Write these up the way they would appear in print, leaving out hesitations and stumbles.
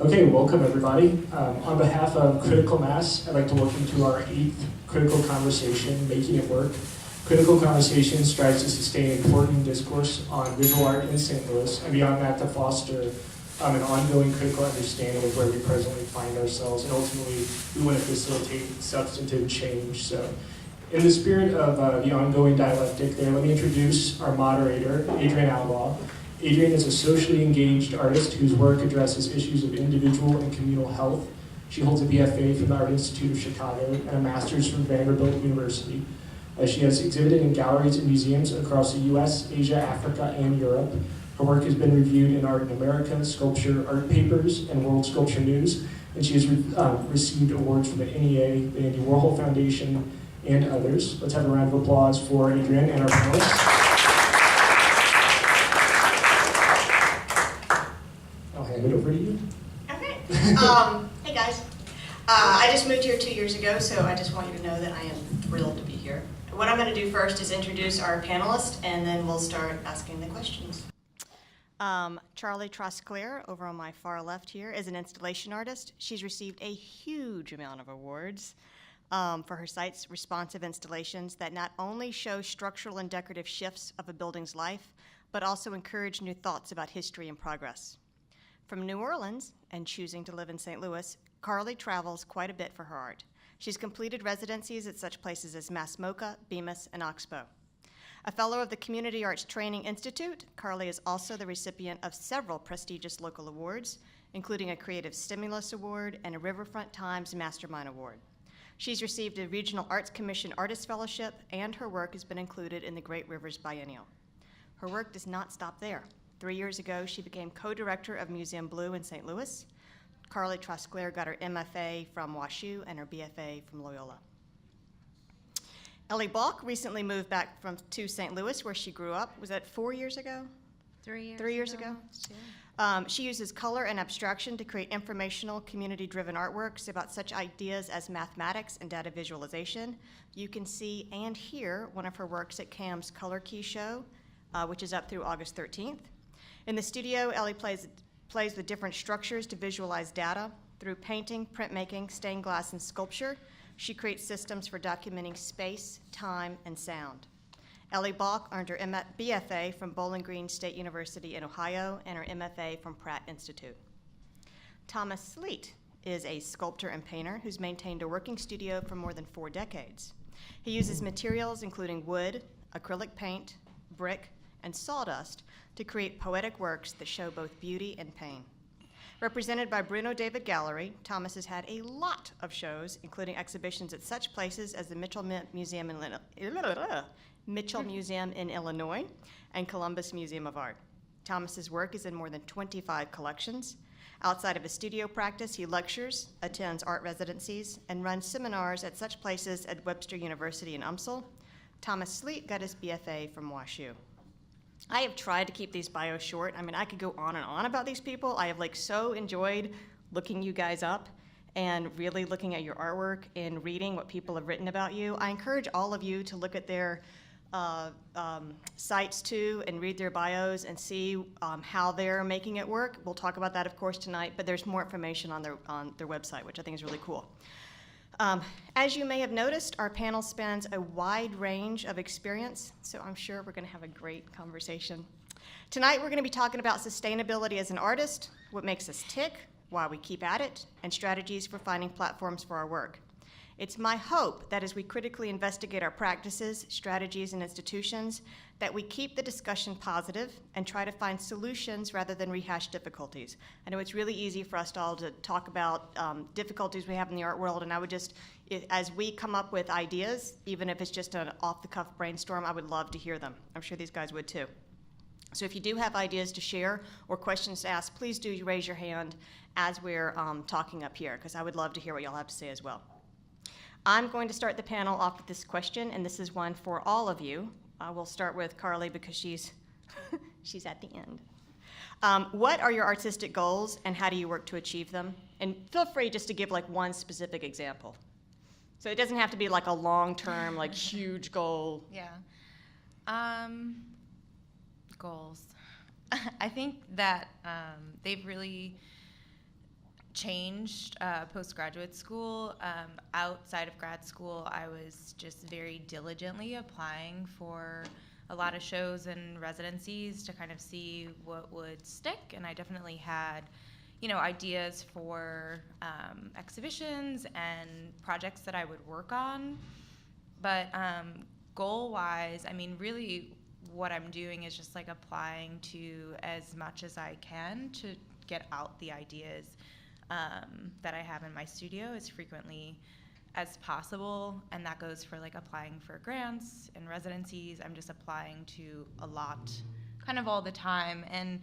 Okay, welcome everybody. On behalf of Critical Mass, I'd like to welcome to our 8th Critical Conversation, Making It Work. Critical Conversation strives to sustain important discourse on visual art in St. Louis, and beyond that to foster an ongoing critical understanding of where we presently find ourselves, and ultimately we want to facilitate substantive change. So in the spirit of the ongoing dialectic there, let me introduce our moderator, Adrienne Outlaw. Adrienne is a socially engaged artist whose work addresses issues of individual and communal health. She holds a BFA from the Art Institute of Chicago and a master's from Vanderbilt University. She has exhibited in galleries and museums across the US, Asia, Africa, and Europe. Her work has been reviewed in Art in America, Sculpture Art Papers, and World Sculpture News, and she has received awards from the NEA, the Andy Warhol Foundation, and others. Let's have a round of applause for Adrienne and our panelists. I'll hand it over to you. Okay. Hey guys. I just moved here 2 years ago, so I just want you to know that I am thrilled to be here. What I'm going to do first is introduce our panelists, and then we'll start asking the questions. Carlie Trosclair, over on my far left here, is an installation artist. She's received a huge amount of awards for her site's responsive installations that not only show structural and decorative shifts of a building's life, but also encourage new thoughts about history and progress. From New Orleans and choosing to live in St. Louis, Carlie travels quite a bit for her art. She's completed residencies at such places as Mass MoCA, Bemis, and Oxbow. A fellow of the Community Arts Training Institute, Carlie is also the recipient of several prestigious local awards, including a Creative Stimulus Award and a Riverfront Times Mastermind Award. She's received a Regional Arts Commission Artist Fellowship, and her work has been included in the Great Rivers Biennial. Her work does not stop there. 3 years ago, she became co-director of Museum Blue in St. Louis. Carlie Trosclair got her MFA from WashU and her BFA from Loyola. Ellie Balk recently moved back to St. Louis, where she grew up. Was that 4 years ago? 3 years. 3 years ago? Yeah. She uses color and abstraction to create informational, community-driven artworks about such ideas as mathematics and data visualization. You can see and hear one of her works at CAM's Color Key show, which is up through August 13th. In the studio, Ellie plays with different structures to visualize data. Through painting, printmaking, stained glass, and sculpture, she creates systems for documenting space, time, and sound. Ellie Balk earned her BFA from Bowling Green State University in Ohio and her MFA from Pratt Institute. Thomas Sleet is a sculptor and painter who's maintained a working studio for more than 4 decades. He uses materials including wood, acrylic paint, brick, and sawdust to create poetic works that show both beauty and pain. Represented by Bruno David Gallery, Thomas has had a lot of shows, including exhibitions at such places as the Mitchell Museum in Illinois and Columbus Museum of Art. Thomas's work is in more than 25 collections. Outside of his studio practice, he lectures, attends art residencies, and runs seminars at such places as Webster University in UMSL. Thomas Sleet got his BFA from WashU. I have tried to keep these bios short. I mean, I could go on and on about these people. I have so enjoyed looking you guys up and really looking at your artwork and reading what people have written about you. I encourage all of you to look at their sites too and read their bios and see how they're making it work. We'll talk about that, of course, tonight, but there's more information on their website, which I think is really cool. As you may have noticed, our panel spans a wide range of experience, so I'm sure we're going to have a great conversation. Tonight, we're going to be talking about sustainability as an artist, what makes us tick, why we keep at it, and strategies for finding platforms for our work. It's my hope that as we critically investigate our practices, strategies, and institutions, that we keep the discussion positive and try to find solutions rather than rehash difficulties. I know it's really easy for us all to talk about difficulties we have in the art world, and I would just, as we come up with ideas, even if it's just an off-the-cuff brainstorm, I would love to hear them. I'm sure these guys would too. So if you do have ideas to share or questions to ask, please do raise your hand as we're talking up here, because I would love to hear what y'all have to say as well. I'm going to start the panel off with this question, and this is one for all of you. We'll start with Carlie because she's at the end. What are your artistic goals, and how do you work to achieve them? And feel free just to give one specific example. So it doesn't have to be a long-term, huge goal. Yeah. Goals. I think that they've really changed postgraduate school. Outside of grad school, I was just very diligently applying for a lot of shows and residencies to kind of see what would stick, and I definitely had, ideas for exhibitions and projects that I would work on. But goal-wise, really what I'm doing is just like applying to as much as I can to get out the ideas that I have in my studio as frequently as possible, and that goes for like applying for grants and residencies. I'm just applying to a lot kind of all the time, and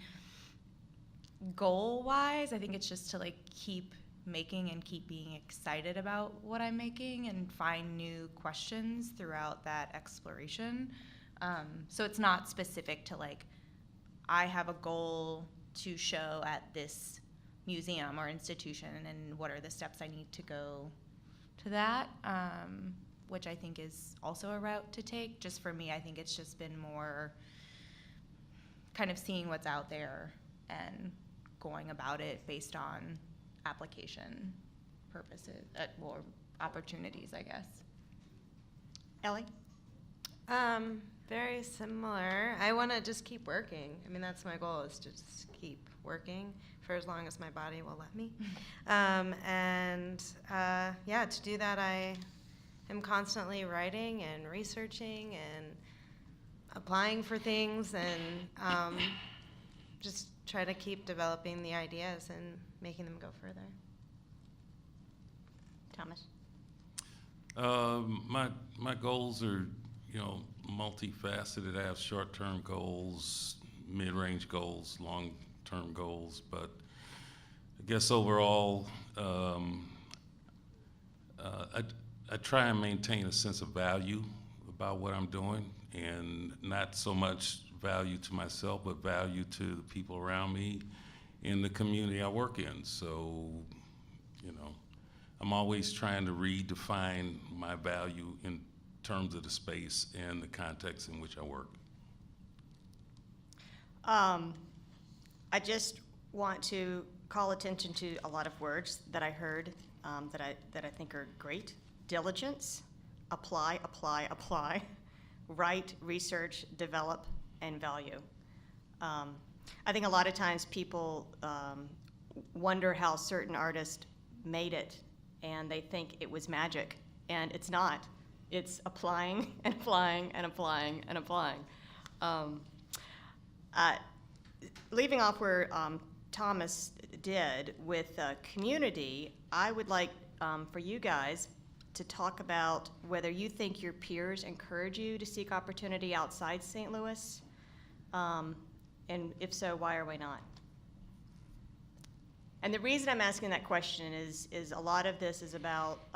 goal-wise, I think it's just to like keep making and keep being excited about what I'm making and find new questions throughout that exploration. So it's not specific to like, I have a goal to show at this museum or institution, and what are the steps I need to go to that, which I think is also a route to take. Just for me, I think it's just been more kind of seeing what's out there and going about it based on application purposes, or opportunities, I guess. Ellie? Very similar. I want to just keep working. That's my goal, is to just keep working for as long as my body will let me. To do that, I am constantly writing and researching and applying for things, and just try to keep developing the ideas and making them go further. Thomas? My goals are, multifaceted. I have short-term goals, mid-range goals, long-term goals, but I guess overall, I try and maintain a sense of value about what I'm doing, and not so much value to myself, but value to the people around me in the community I work in. So, I'm always trying to redefine my value in terms of the space and the context in which I work. I just want to call attention to a lot of words that I heard that I think are great. Diligence, apply, write, research, develop, and value. I think a lot of times people wonder how certain artists made it, and they think it was magic, and it's not. It's applying and applying and applying and applying. Leaving off where Thomas did with community, I would like for you guys to talk about whether you think your peers encourage you to seek opportunity outside St. Louis, and if so, why or why not? And the reason I'm asking that question is a lot of this is about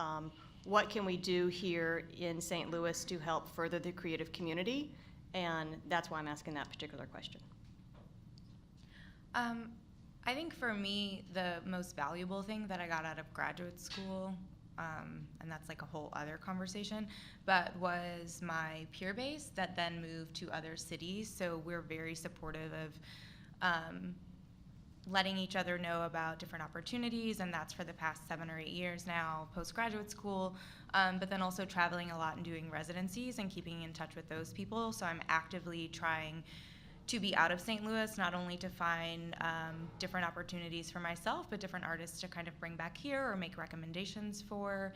what can we do here in St. Louis to help further the creative community, and that's why I'm asking that particular question. I think for me, the most valuable thing that I got out of graduate school, and that's like a whole other conversation, but was my peer base that then moved to other cities. So we're very supportive of letting each other know about different opportunities, and that's for the past 7 or 8 years now, postgraduate school, but then also traveling a lot and doing residencies and keeping in touch with those people. So I'm actively trying to be out of St. Louis, not only to find different opportunities for myself, but different artists to kind of bring back here or make recommendations for.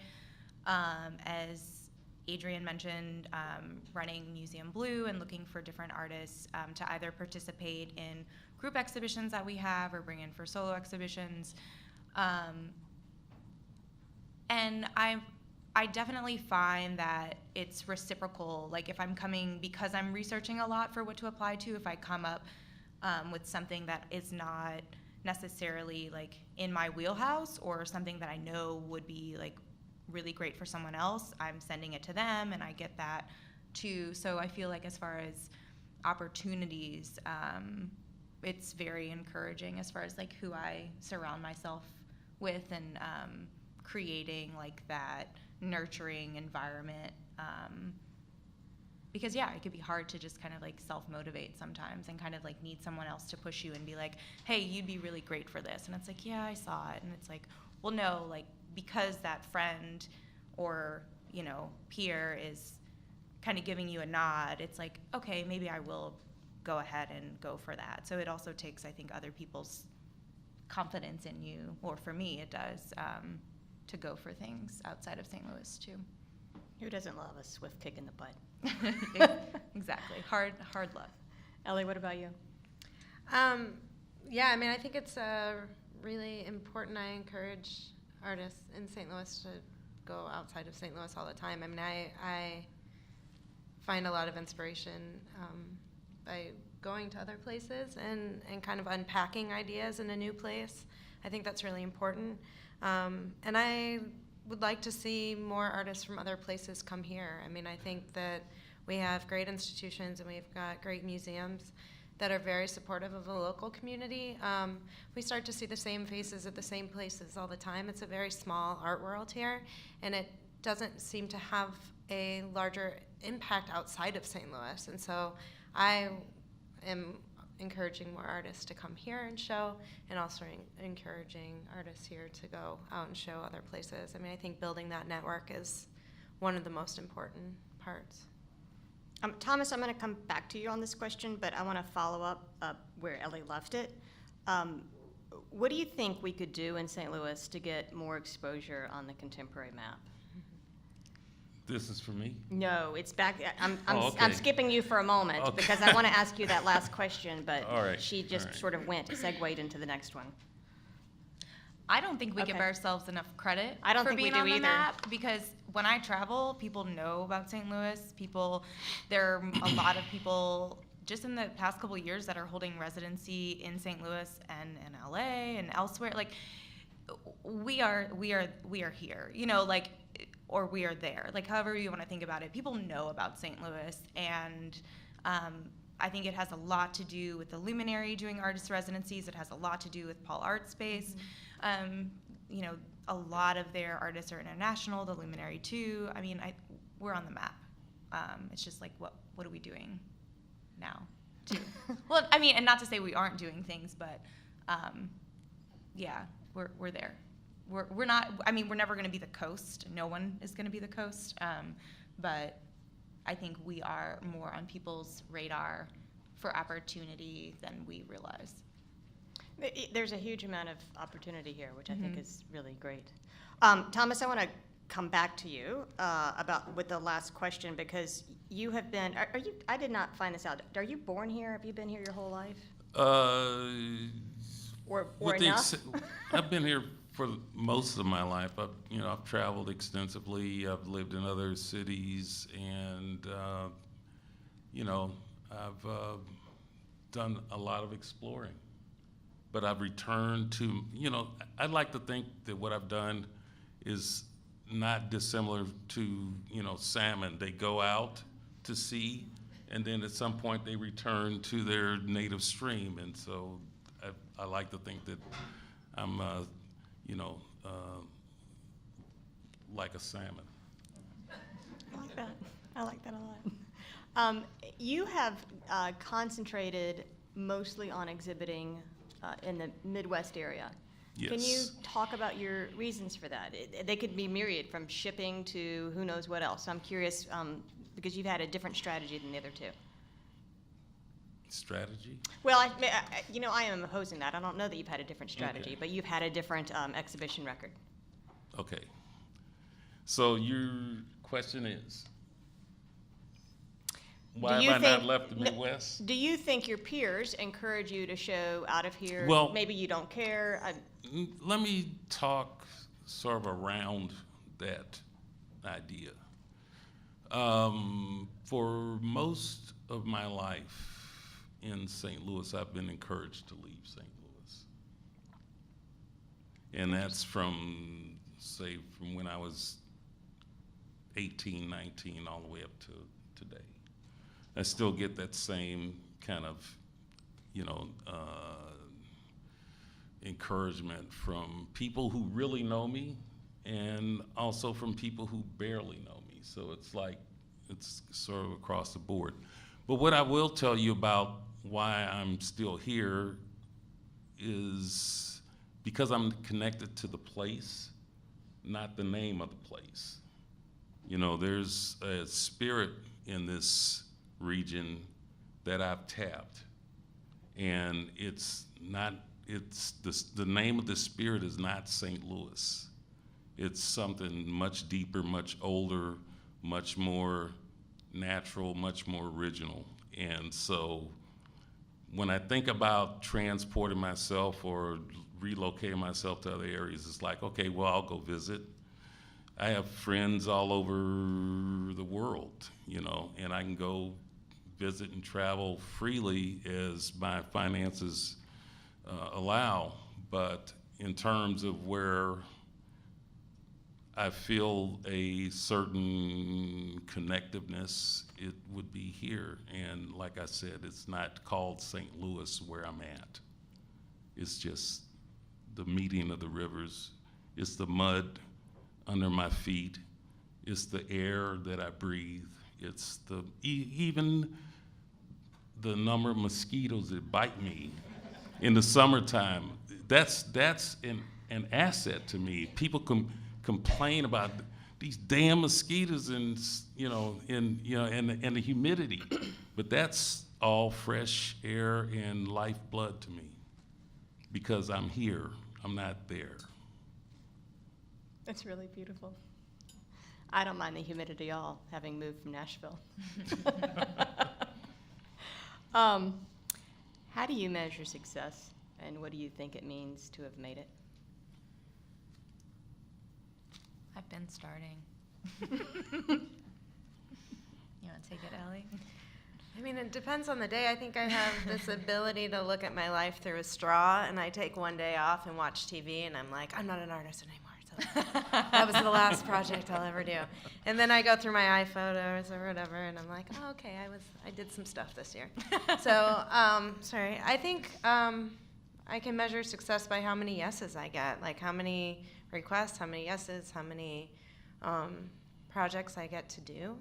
As Adrienne mentioned, running Museum Blue and looking for different artists to either participate in group exhibitions that we have or bring in for solo exhibitions. And I definitely find that it's reciprocal. Like if I'm coming, because I'm researching a lot for what to apply to, if I come up with something that is not necessarily like in my wheelhouse or something that I know would be like really great for someone else, I'm sending it to them and I get that too. So I feel like as far as opportunities, it's very encouraging as far as like who I surround myself with and creating like that nurturing environment because yeah, it could be hard to just kind of like self-motivate sometimes and kind of like need someone else to push you and be like, hey, you'd be really great for this. And it's like, yeah, I saw it. And it's like, well, no, like because that friend or, you know, peer is kind of giving you a nod, it's like, okay, maybe I will go ahead and go for that. So it also takes, I think, other people's confidence in you, or for me it does, to go for things outside of St. Louis too. Who doesn't love a swift kick in the butt? Exactly. Hard love. Ellie, what about you? Yeah, I mean, I think it's really important. I encourage artists in St. Louis to go outside of St. Louis all the time. I mean, I find a lot of inspiration by going to other places and kind of unpacking ideas in a new place. I think that's really important. And I would like to see more artists from other places come here. I mean, I think that we have great institutions and we've got great museums that are very supportive of the local community. We start to see the same faces at the same places all the time. It's a very small art world here, and it doesn't seem to have a larger impact outside of St. Louis. And so I am encouraging more artists to come here and show, and also encouraging artists here to go out and show other places. I mean, I think building that network is one of the most important parts. Thomas, I'm going to come back to you on this question, but I want to follow up where Ellie left it. What do you think we could do in St. Louis to get more exposure on the contemporary map? This is for me? No, it's back. I'm okay. skipping you for a moment Okay. because I want to ask you that last question, but All right, she just all right. sort of segued into the next one. I don't think we give Okay. ourselves enough credit I don't for think we being do on the either. map, because when I travel, people know about St. Louis. There are a lot of people just in the past couple of years that are holding residency in St. Louis and in LA and elsewhere. Like we are here, you know, like, or we are there, like however you want to think about it. People know about St. Louis, and I think it has a lot to do with the Luminary doing artist residencies. It has a lot to do with Paul Art Space. You know, a lot of their artists are international, the Luminary too. I mean, we're on the map. It's just like, what are we doing now too? Well, I mean, and not to say we aren't doing things, but yeah, we're there. We're not, I mean, we're never going to be the coast. No one is going to be the coast. But I think we are more on people's radar for opportunity than we realize. There's a huge amount of opportunity here, which I think is really great. Thomas, I want to come back to you with the last question, because you have been, are you, I did not find this out. Are you born here? Have you been here your whole life? Or enough? I've been here for most of my life. I've traveled extensively. I've lived in other cities, and I've done a lot of exploring. But I've returned to, I'd like to think that what I've done is not dissimilar to, salmon. They go out to sea, and then at some point they return to their native stream. And so I like to think that I'm, like a salmon. I like that. I like that a lot. You have concentrated mostly on exhibiting in the Midwest area. Yes. Can you talk about your reasons for that? They could be myriad, from shipping to who knows what else. I'm curious, because you've had a different strategy than the other two. Strategy? Well, I am opposing that. I don't know that you've had a different strategy, Okay. but you've had a different exhibition record. Okay. So your question is, why have I not left the Midwest? Do you think your peers encourage you to show out of here? Well, maybe you don't care. Let me talk sort of around that idea. For most of my life in St. Louis, I've been encouraged to leave St. Louis. And that's from when I was 18, 19, all the way up to today. I still get that same kind of, encouragement from people who really know me, and also from people who barely know me. So it's like, It's sort of across the board. But what I will tell you about why I'm still here is because I'm connected to the place, not the name of the place. You know, there's a spirit in this region that I've tapped, and the name of the spirit is not St. Louis. It's something much deeper, much older, much more natural, much more original. And so when I think about transporting myself or relocating myself to other areas, it's like, okay, well, I'll go visit. I have friends all over the world, you know, and I can go visit and travel freely as my finances allow. But in terms of where I feel a certain connectiveness, it would be here. And like I said, it's not called St. Louis where I'm at. It's just the meeting of the rivers. It's the mud under my feet. It's the air that I breathe. It's even the number of mosquitoes that bite me in the summertime. That's an asset to me. People complain about these damn mosquitoes and the humidity, but that's all fresh air and lifeblood to me because I'm here. I'm not there. It's really beautiful. I don't mind the humidity at all, having moved from Nashville. How do you measure success, and what do you think it means to have made it? I've been starting. You want to take it, Ellie? I mean, it depends on the day. I think I have this ability to look at my life through a straw, and I take one day off and watch TV, and I'm like, I'm not an artist anymore. So that was the last project I'll ever do. And then I go through my iPhotos or whatever, and I'm like, oh, okay, I did some stuff this year. So, sorry. I think I can measure success by how many yeses I get, like how many requests, how many yeses, how many projects I get to do.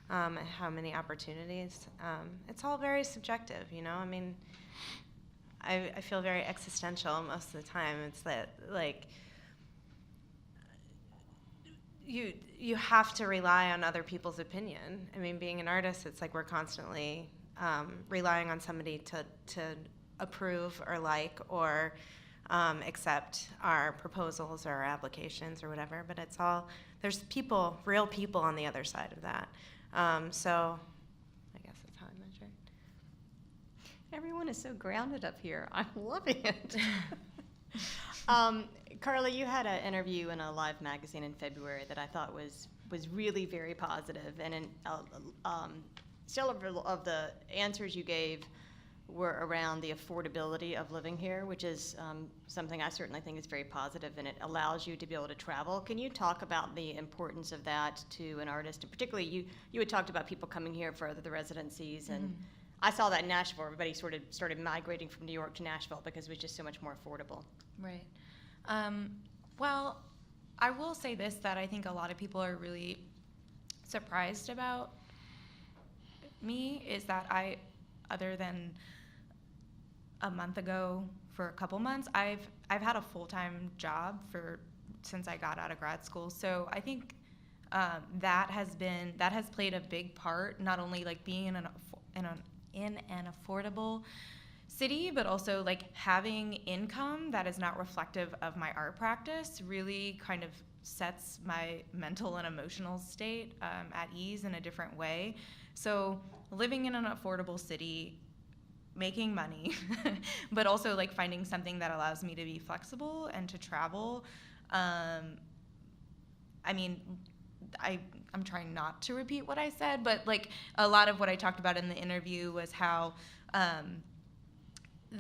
How many opportunities. It's all very subjective, you know? I mean, I feel very existential most of the time. It's that, like, you have to rely on other people's opinion. I mean, being an artist, it's like we're constantly relying on somebody to approve or like or accept our proposals or our applications or whatever. But it's all, there's people, real people on the other side of that. So I guess that's how I measure it. Everyone is so grounded up here. I'm loving it. Carlie, you had an interview in a Live magazine in February that I thought was really very positive, and several of the answers you gave were around the affordability of living here, which is something I certainly think is very positive, and it allows you to be able to travel. Can you talk about the importance of that to an artist? And particularly, you had talked about people coming here for the residencies, and I saw that in Nashville. Everybody sort of started migrating from New York to Nashville because it was just so much more affordable. Right. Well, I will say this, that I think a lot of people are really surprised about me, is that I, other than a month ago, for a couple months, I've had a full-time job since I got out of grad school. So I think that has played a big part, not only like being in an affordable city, but also like having income that is not reflective of my art practice really kind of sets my mental and emotional state at ease in a different way. So living in an affordable city, making money, but also like finding something that allows me to be flexible and to travel. I mean, I'm trying not to repeat what I said, but like a lot of what I talked about in the interview was how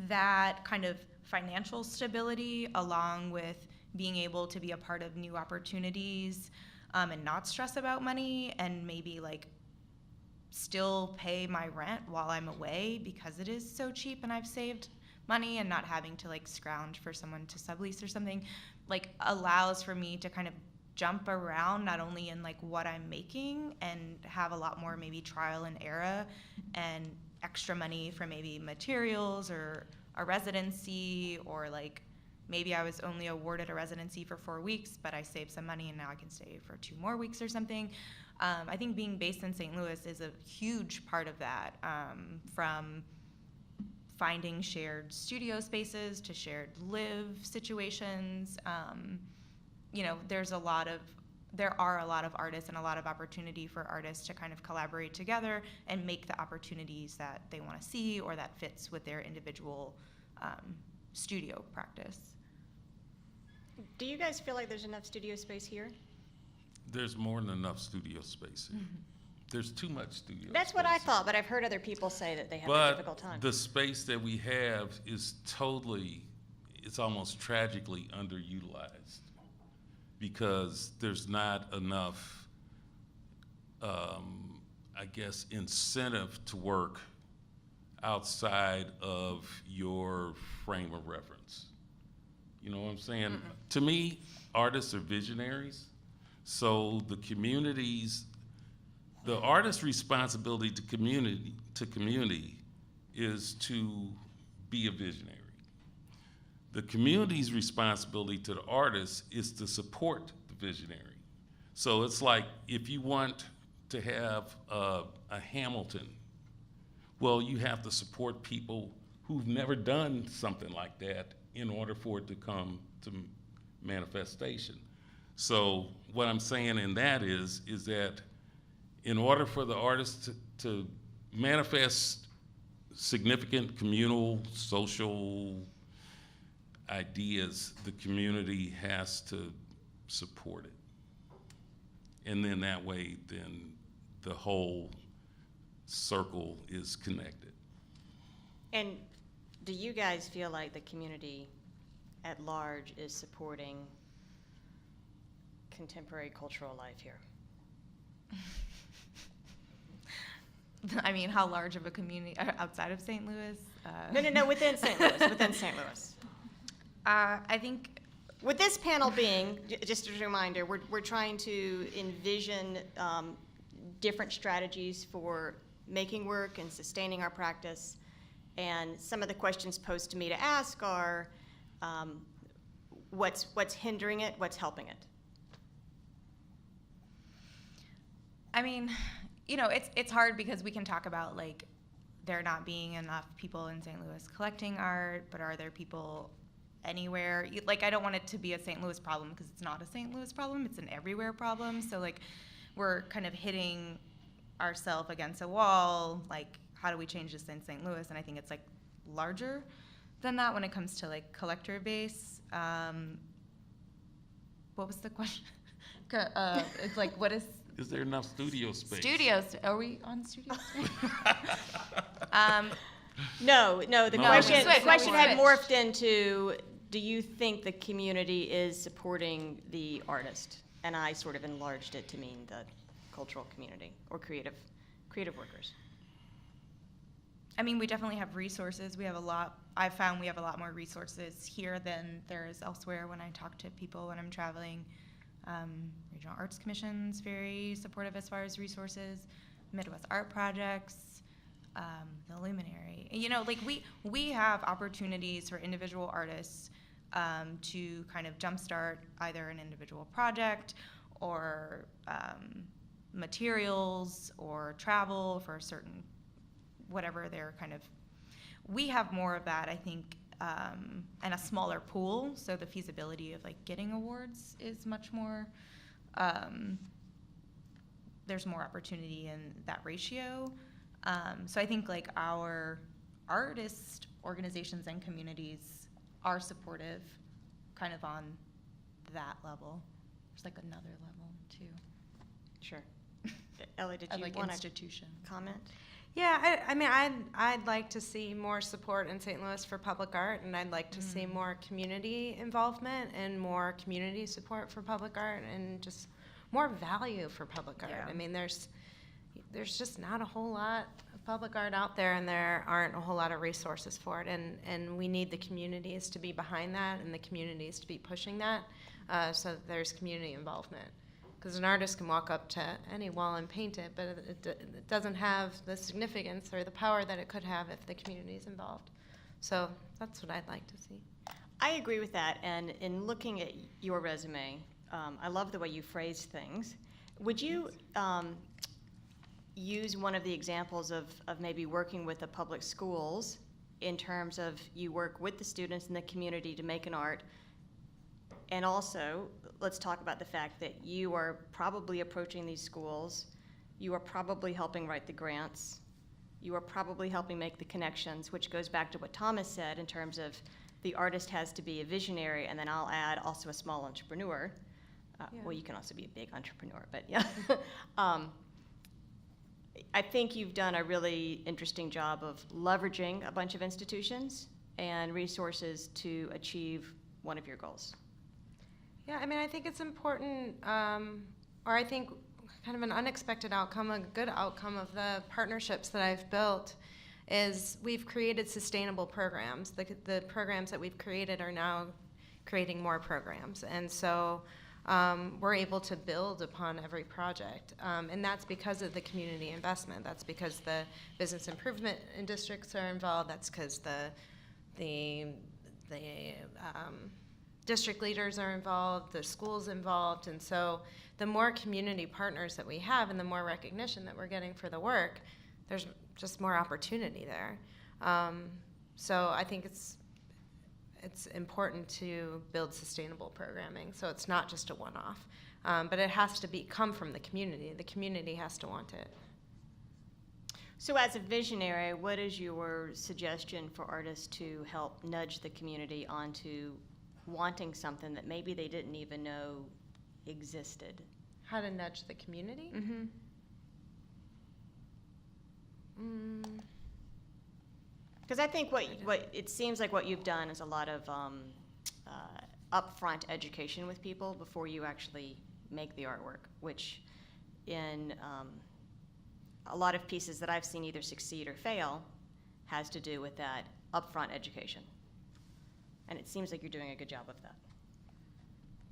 that kind of financial stability, along with being able to be a part of new opportunities and not stress about money, and maybe like still pay my rent while I'm away because it is so cheap and I've saved money, and not having to like scrounge for someone to sublease or something, like allows for me to kind of jump around not only in like what I'm making and have a lot more maybe trial and error and extra money for maybe materials or a residency, or like maybe I was only awarded a residency for 4 weeks, but I saved some money and now I can stay for 2 more weeks or something. I think being based in St. Louis is a huge part of that, from finding shared studio spaces to shared live situations. You know, there are a lot of artists and a lot of opportunity for artists to kind of collaborate together and make the opportunities that they want to see or that fits with their individual studio practice. Do you guys feel like there's enough studio space here? There's more than enough studio space here. There's too much studio That's space what I here. thought, but I've heard other people say that they have a But difficult time. the space that we have is it's almost tragically underutilized because there's not enough, I guess, incentive to work outside of your frame of reference. You know what I'm saying? Mm-mm. To me, artists are visionaries. So the artist's responsibility to community is to be a visionary. The community's responsibility to the artist is to support the visionary. So it's like if you want to have a Hamilton, well, you have to support people who've never done something like that in order for it to come to manifestation. So what I'm saying in that is that in order for the artist to manifest significant communal, social ideas, the community has to support it. And then that way, then the whole circle is connected. And do you guys feel like the community at large is supporting contemporary cultural life here? I mean, how large of a community outside of St. Louis? No, within St. Louis, within St. Louis. I think With this panel being, just as a reminder, we're trying to envision different strategies for making work and sustaining our practice. And some of the questions posed to me to ask are, what's hindering it, what's helping it? I mean, you know, it's hard because we can talk about like there not being enough people in St. Louis collecting art, but are there people anywhere? Like, I don't want it to be a St. Louis problem because it's not a St. Louis problem, it's an everywhere problem. So like we're kind of hitting ourselves against a wall, like how do we change this in St. Louis? And I think it's like larger than that when it comes to like collector base. What was the question? It's like, what is there enough studio space? studios? Are we on studio space? No, the No, question, we the question had switched. morphed into, do you think the community is supporting the artist? And I sort of enlarged it to mean the cultural community or creative workers. I mean, we definitely have resources. We have a lot. I've found we have a lot more resources here than there is elsewhere when I talk to people when I'm traveling. Regional Arts Commission's very supportive as far as resources. Midwest Art Projects, the Luminary. You know, like we have opportunities for individual artists to kind of jumpstart either an individual project or materials or travel for a certain whatever they're kind of. We have more of that, I think, and a smaller pool, so the feasibility of like getting awards is much more. There's more opportunity in that ratio. So I think like our artist organizations and communities are supportive, kind of on that level. There's like another level too. Sure. Ellie, did Of you like want to institution. comment? Yeah, I mean, I'd like to see more support in St. Louis for public art, and I'd like to see more community involvement and more community support for public art, and just more value for public art. Yeah. I mean, there's just not a whole lot of public art out there, and there aren't a whole lot of resources for it, and we need the communities to be behind that and the communities to be pushing that. so that there's community involvement. Because an artist can walk up to any wall and paint it, but it doesn't have the significance or the power that it could have if the community is involved. So that's what I'd like to see. I agree with that, and in looking at your resume, I love the way you phrase things. Would you use one of the examples of maybe working with the public schools in terms of you work with the students in the community to make an art, and also let's talk about the fact that you are probably approaching these schools, you are probably helping write the grants, you are probably helping make the connections, which goes back to what Thomas said in terms of the artist has to be a visionary, and then I'll add also a small entrepreneur. Well, you can also be a big entrepreneur, but yeah. I think you've done a really interesting job of leveraging a bunch of institutions and resources to achieve one of your goals. Yeah, I mean, I think it's important, or I think kind of an unexpected outcome, a good outcome of the partnerships that I've built is we've created sustainable programs. The programs that we've created are now creating more programs. And so we're able to build upon every project. And that's because of the community investment. That's because the business improvement districts are involved. That's because the district leaders are involved, the schools involved. And so the more community partners that we have and the more recognition that we're getting for the work, there's just more opportunity there. So I think it's important to build sustainable programming, so it's not just a one-off. But it has to come from the community. The community has to want it. So as a visionary, what is your suggestion for artists to help nudge the community onto wanting something that maybe they didn't even know existed? How to nudge the community? Mm-hmm. Because I think what it seems like what you've done is a lot of upfront education with people before you actually make the artwork, which in a lot of pieces that I've seen either succeed or fail has to do with that upfront education. And it seems like you're doing a good job of that.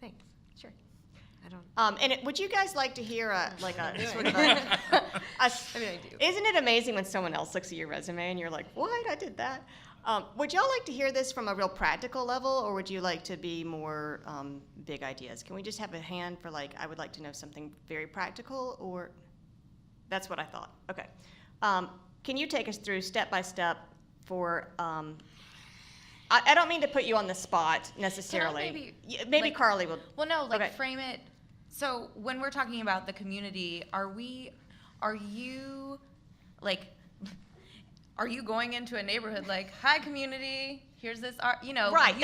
Thanks. Sure. I don't. And would you guys like to hear a sort of a, I mean, I do. Isn't it amazing when someone else looks at your resume and you're like, what? I did that. Would y'all like to hear this from a real practical level, or would you like to be more big ideas? Can we just have a hand for like, I would like to know something very practical, or that's what I thought. Okay. Can you take us through step by step for, I don't mean to put you on the spot necessarily. Maybe like, Carlie will. Well, no, like okay. Frame it. So when we're talking about the community, are you going into a neighborhood like, hi community, here's this art, right?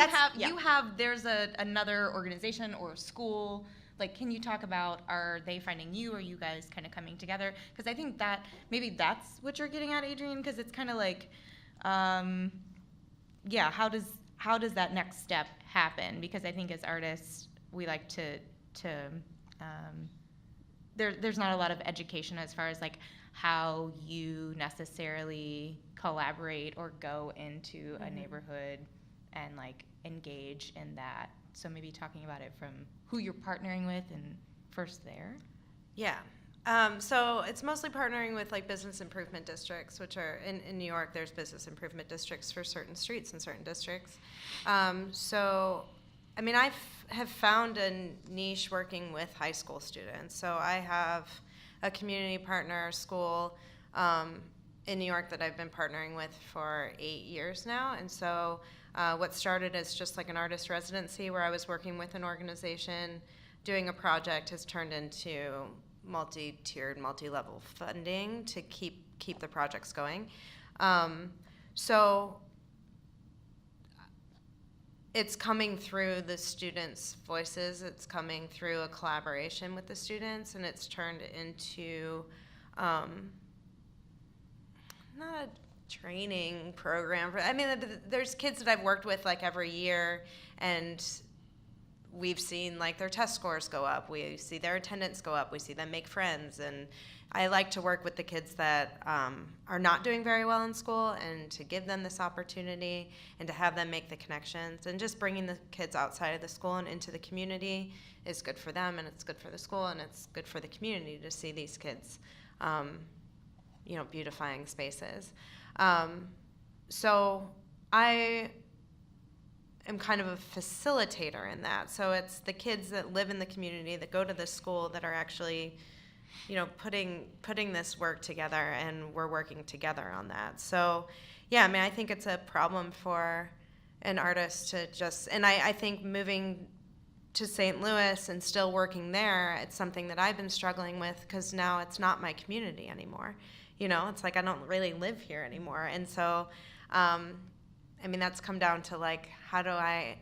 There's another organization or school. Like, can you talk about, are they finding you? Are you guys kind of coming together? Because I think that maybe that's what you're getting at, Adrienne. Because it's kind of like, how does that next step happen? Because I think as artists, we like to there's not a lot of education as far as like how you necessarily collaborate or go into a neighborhood and like engage in that. So maybe talking about it from who you're partnering with and first there. Yeah. So it's mostly partnering with like business improvement districts, which are in New York. There's business improvement districts for certain streets in certain districts. So, I mean, I have found a niche working with high school students. So I have a community partner school in New York that I've been partnering with for 8 years now. And so what started as just like an artist residency where I was working with an organization doing a project has turned into multi-tiered, multi-level funding to keep the projects going. So it's coming through the students' voices. It's coming through a collaboration with the students, and it's turned into not a training program. I mean, there's kids that I've worked with like every year, and we've seen like their test scores go up, we see their attendance go up, we see them make friends, and I like to work with the kids that are not doing very well in school, and to give them this opportunity and to have them make the connections. And just bringing the kids outside of the school and into the community is good for them, and it's good for the school, and it's good for the community to see these kids, beautifying spaces. So I am kind of a facilitator in that. So it's the kids that live in the community, that go to the school, that are actually putting this work together, and we're working together on that. So, yeah, I mean, I think it's a problem for an artist to just, and I think moving to St. Louis and still working there, it's something that I've been struggling with, because now it's not my community anymore. It's like I don't really live here anymore. And so, that's come down to like, how do I,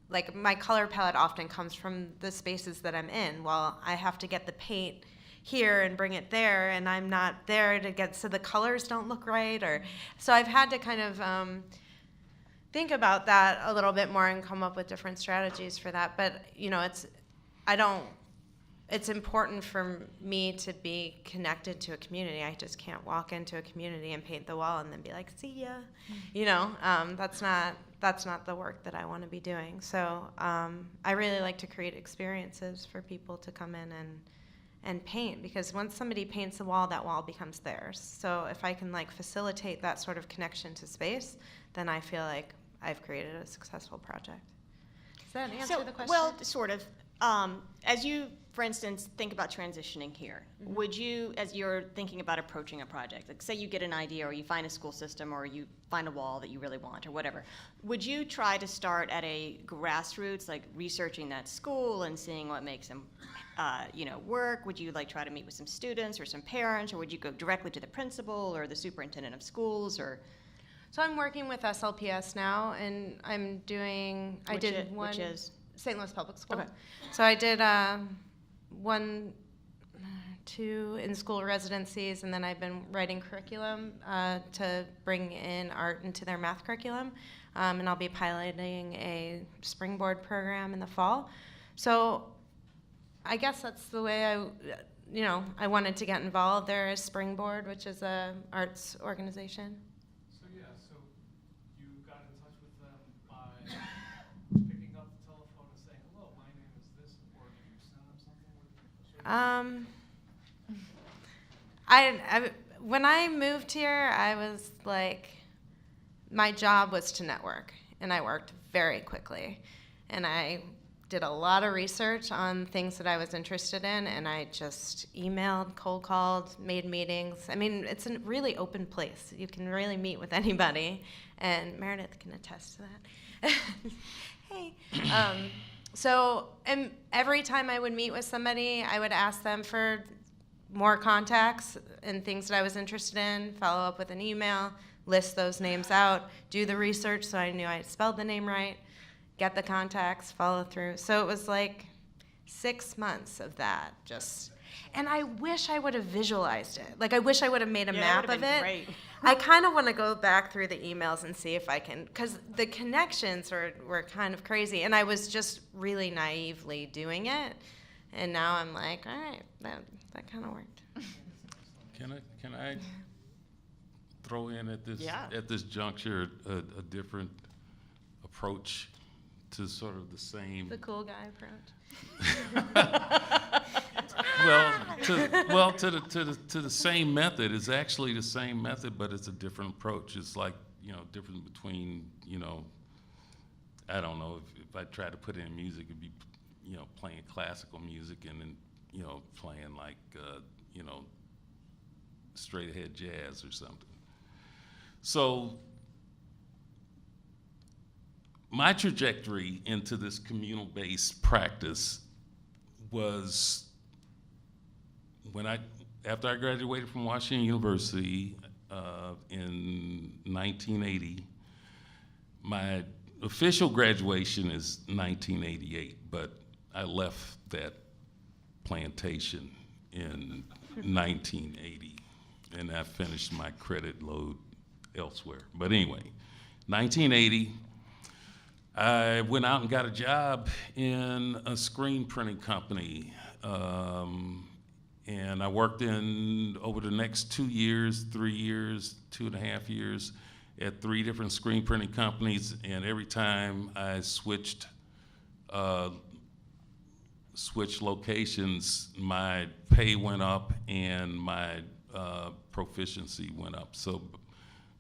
like, my color palette often comes from the spaces that I'm in. Well, I have to get the paint here and bring it there, and I'm not there to get, so the colors don't look right, or so I've had to kind of think about that a little bit more and come up with different strategies for that. But it's important for me to be connected to a community. I just can't walk into a community and paint the wall and then be like, see ya. That's not the work that I want to be doing. So I really like to create experiences for people to come in and paint, because once somebody paints a wall, that wall becomes theirs. So if I can like facilitate that sort of connection to space, then I feel like I've created a successful project. Does that answer the question? Well, sort of. As you, for instance, think about transitioning here, would you, as you're thinking about approaching a project, like say you get an idea, or you find a school system, or you find a wall that you really want, or whatever, would you try to start at a grassroots, like researching that school and seeing what makes them work? Would you like try to meet with some students or some parents, or would you go directly to the principal or the superintendent of schools, or? So I'm working with SLPS now, and I'm doing, Which is? St. Louis Public School. Okay. So I did 2 in-school residencies, and then I've been writing curriculum to bring in art into their math curriculum, and I'll be piloting a springboard program in the fall. So I guess that's the way I wanted to get involved. There is Springboard, which is a arts organization. So you got in touch with them by picking up the telephone and saying, hello, my name is this, or did you send them something with When I moved here, I was like, my job was to network, and I worked very quickly, and I did a lot of research on things that I was interested in, and I just emailed, cold called, made meetings. I mean, it's a really open place. You can really meet with anybody, and Meredith can attest to that. Hey. And every time I would meet with somebody, I would ask them for more contacts and things that I was interested in, follow up with an email, list those names out, do the research so I knew I spelled the name right, get the contacts, follow through. So it was like 6 months of that, and I wish I would have visualized it. Like, I wish I would have made a map of it. Great. I kind of want to go back through the emails and see if I can, because the connections were kind of crazy, and I was just really naively doing it, and now I'm like, all right, that kind of worked. Can I throw in at this juncture a different approach to sort of the same? The cool guy approach. To the same method. It's actually the same method, but it's a different approach. It's like, different between, I don't know, if I try to put in music, it'd be, playing classical music and then, playing like, straight ahead jazz or something. So my trajectory into this communal-based practice was after I graduated from Washington University in 1980. My official graduation is 1988, but I left that plantation in 1980, and I finished my credit load elsewhere. But anyway, 1980, I went out and got a job in a screen printing company. And I worked in, over the next 2 years, 3 years, 2.5 years, at 3 different screen printing companies. And every time I switched locations, my pay went up and my proficiency went up. So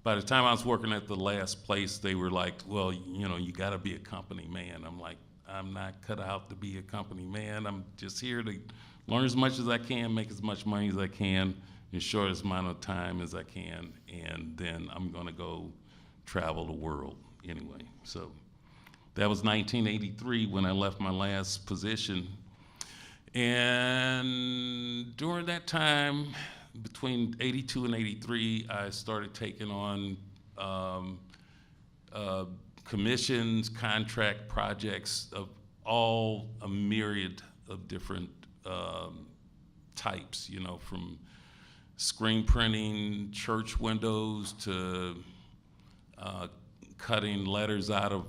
by the time I was working at the last place, they were like, well, you know, you gotta be a company man. I'm like, I'm not cut out to be a company man. I'm just here to learn as much as I can, make as much money as I can, in shortest amount of time as I can, and then I'm gonna go travel the world anyway. So that was 1983 when I left my last position. And during that time, between 82 and 83, I started taking on commissions, contract projects of all a myriad of different types, you know, from screen printing, church windows, to cutting letters out of,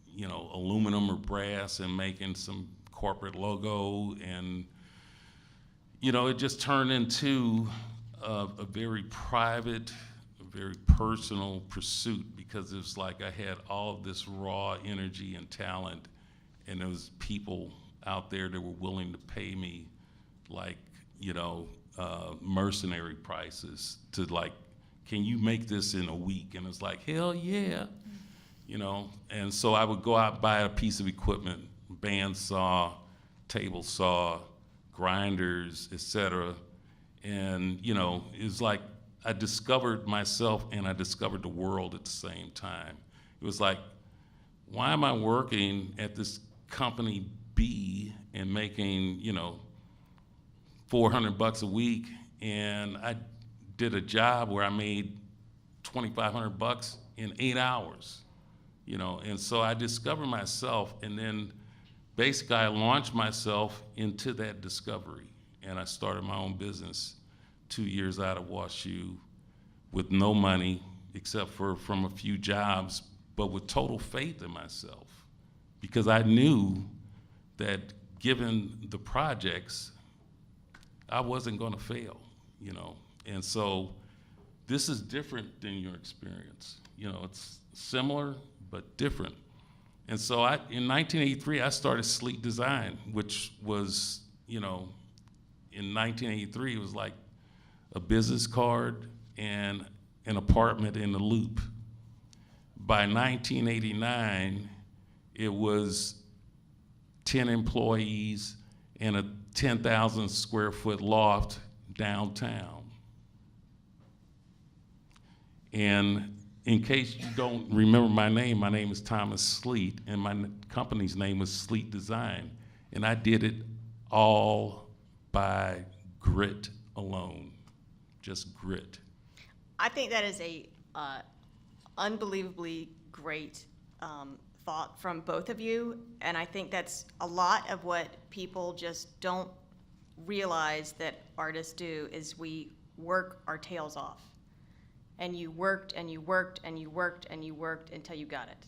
you know, aluminum or brass and making some corporate logo. And, you know, it just turned into a very private, a very personal pursuit, because it was like I had all of this raw energy and talent, and there was people out there that were willing to pay me, like, you know, mercenary prices to, like, can you make this in a week? And it's like, hell yeah, you know. And so I would go out and buy a piece of equipment, bandsaw, table saw, grinders, etc. And, you know, it's like I discovered myself and I discovered the world at the same time. It was like, why am I working at this company B and making, you know, $400 a week, and I did a job where I made $2,500 in 8 hours, you know? And so I discovered myself, and then basically I launched myself into that discovery, and I started my own business 2 years out of WashU with no money except for from a few jobs, but with total faith in myself, because I knew that given the projects, I wasn't gonna fail, you know? And so this is different than your experience. You know, it's similar, but different. And so in 1983, I started Sleet Design, which was, you know, in 1983, it was like a business card and an apartment in the Loop. By 1989, it was 10 employees and a 10,000 square foot loft downtown. And in case you don't remember my name is Thomas Sleet, and my company's name was Sleet Design. And I did it all by grit alone, just grit. I think that is a unbelievably great thought from both of you, and I think that's a lot of what people just don't realize that artists do, is we work our tails off. And you worked and you worked and you worked and you worked until you got it.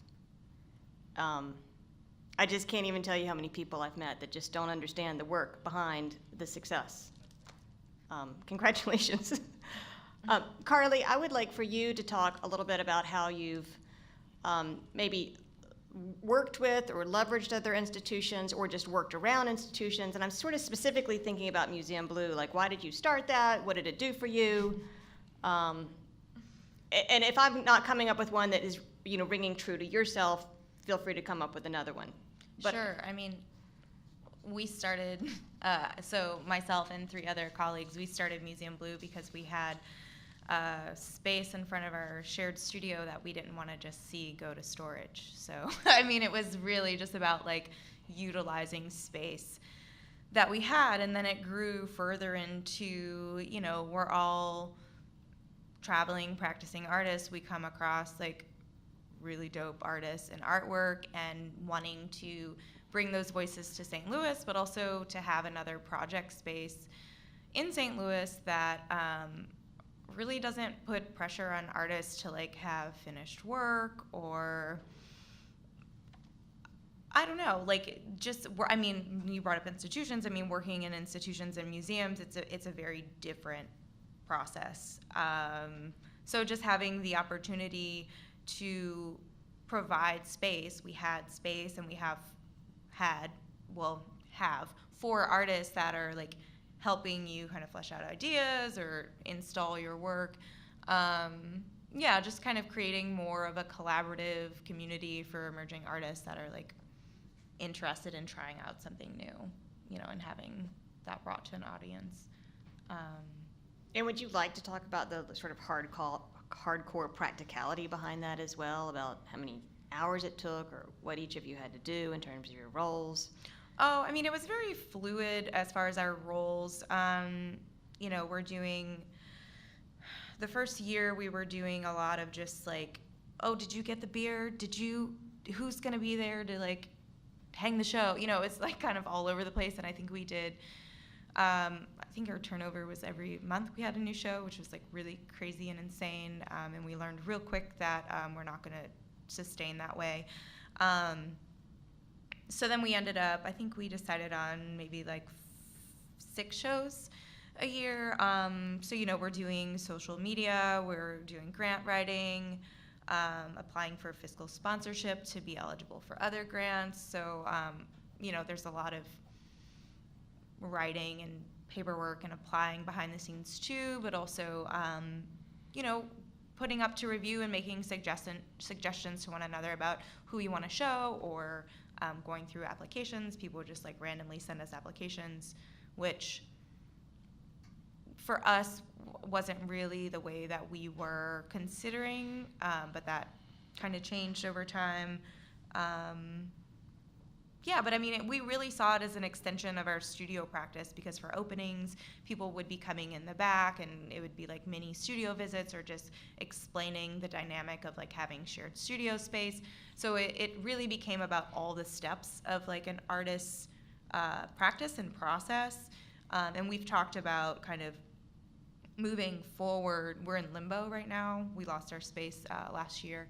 I just can't even tell you how many people I've met that just don't understand the work behind the success. Congratulations. Carlie, I would like for you to talk a little bit about how you've maybe worked with or leveraged other institutions or just worked around institutions. And I'm sort of specifically thinking about Museum Blue, like why did you start that? What did it do for you? And if I'm not coming up with one that is, you know, ringing true to yourself, feel free to come up with another one. But sure. I mean, we started, so myself and 3 other colleagues, we started Museum Blue because we had space in front of our shared studio that we didn't want to just see go to storage. So, I mean, it was really just about like utilizing space that we had, and then it grew further into, you know, we're all traveling, practicing artists. We come across like really dope artists and artwork, and wanting to bring those voices to St. Louis, but also to have another project space in St. Louis that really doesn't put pressure on artists to like have finished work or I don't know, like just, I mean, you brought up institutions. I mean, working in institutions and museums, it's a very different process. So just having the opportunity to provide space, we had space, and we have 4 artists that are like helping you kind of flesh out ideas or install your work. Yeah, just kind of creating more of a collaborative community for emerging artists that are like interested in trying out something new, you know, and having that brought to an audience. And would you like to talk about the sort of hardcore practicality behind that as well, about how many hours it took or what each of you had to do in terms of your roles? Oh, I mean, it was very fluid as far as our roles. You know, the first year we were doing a lot of just like, oh, did you get the beer? Who's going to be there to like hang the show? You know, it's like kind of all over the place. And I think we did, I think our turnover was every month we had a new show, which was like really crazy and insane. And we learned real quick that we're not going to sustain that way. So then we ended up, I think we decided on maybe like 6 shows a year. So, you know, we're doing social media, we're doing grant writing, applying for fiscal sponsorship to be eligible for other grants. So, you know, there's a lot of writing and paperwork and applying behind the scenes too, but also, you know, putting up to review and making suggestions to one another about who you want to show, or going through applications. People would just like randomly send us applications, which for us wasn't really the way that we were considering, but that kind of changed over time. Yeah, but I mean, we really saw it as an extension of our studio practice, because for openings, people would be coming in the back and it would be like mini studio visits, or just explaining the dynamic of like having shared studio space. So it really became about all the steps of like an artist's practice and process. And we've talked about kind of moving forward. We're in limbo right now. We lost our space last year.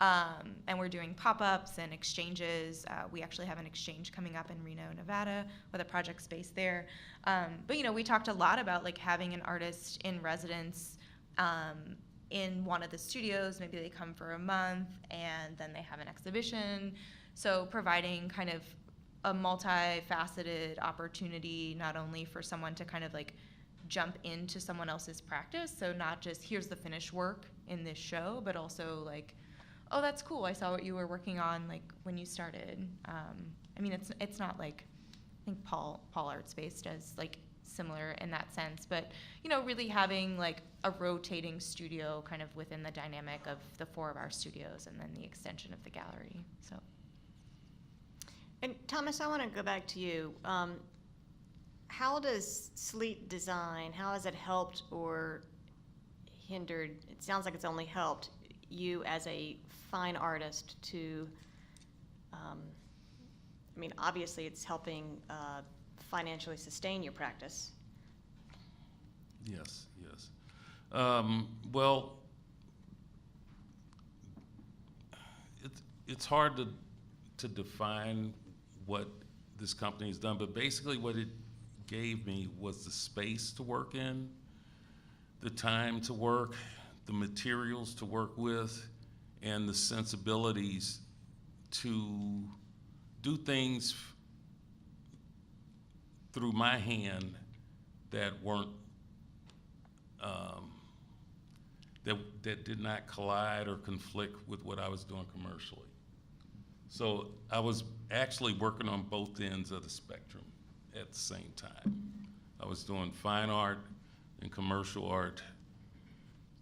And we're doing pop-ups and exchanges. We actually have an exchange coming up in Reno, Nevada, with a project space there. But, you know, we talked a lot about like having an artist in residence in one of the studios. Maybe they come for a month and then they have an exhibition. So providing kind of a multifaceted opportunity, not only for someone to kind of like jump into someone else's practice. So not just here's the finished work in this show, but also like, oh, that's cool, I saw what you were working on like when you started. I mean, it's not like, I think Paul Art Space does like similar in that sense, but you know, really having like a rotating studio kind of within the dynamic of the 4 of our studios, and then the extension of the gallery. So. And Thomas, I want to go back to you. How does Sleet design, how has it helped or hindered, it sounds like it's only helped you as a fine artist to, I mean, obviously it's helping financially sustain your practice. Yes. Well, it's hard to define what this company has done, but basically what it gave me was the space to work in, the time to work, the materials to work with, and the sensibilities to do things through my hand that weren't, that did not collide or conflict with what I was doing commercially. So I was actually working on both ends of the spectrum at the same time. I was doing fine art and commercial art,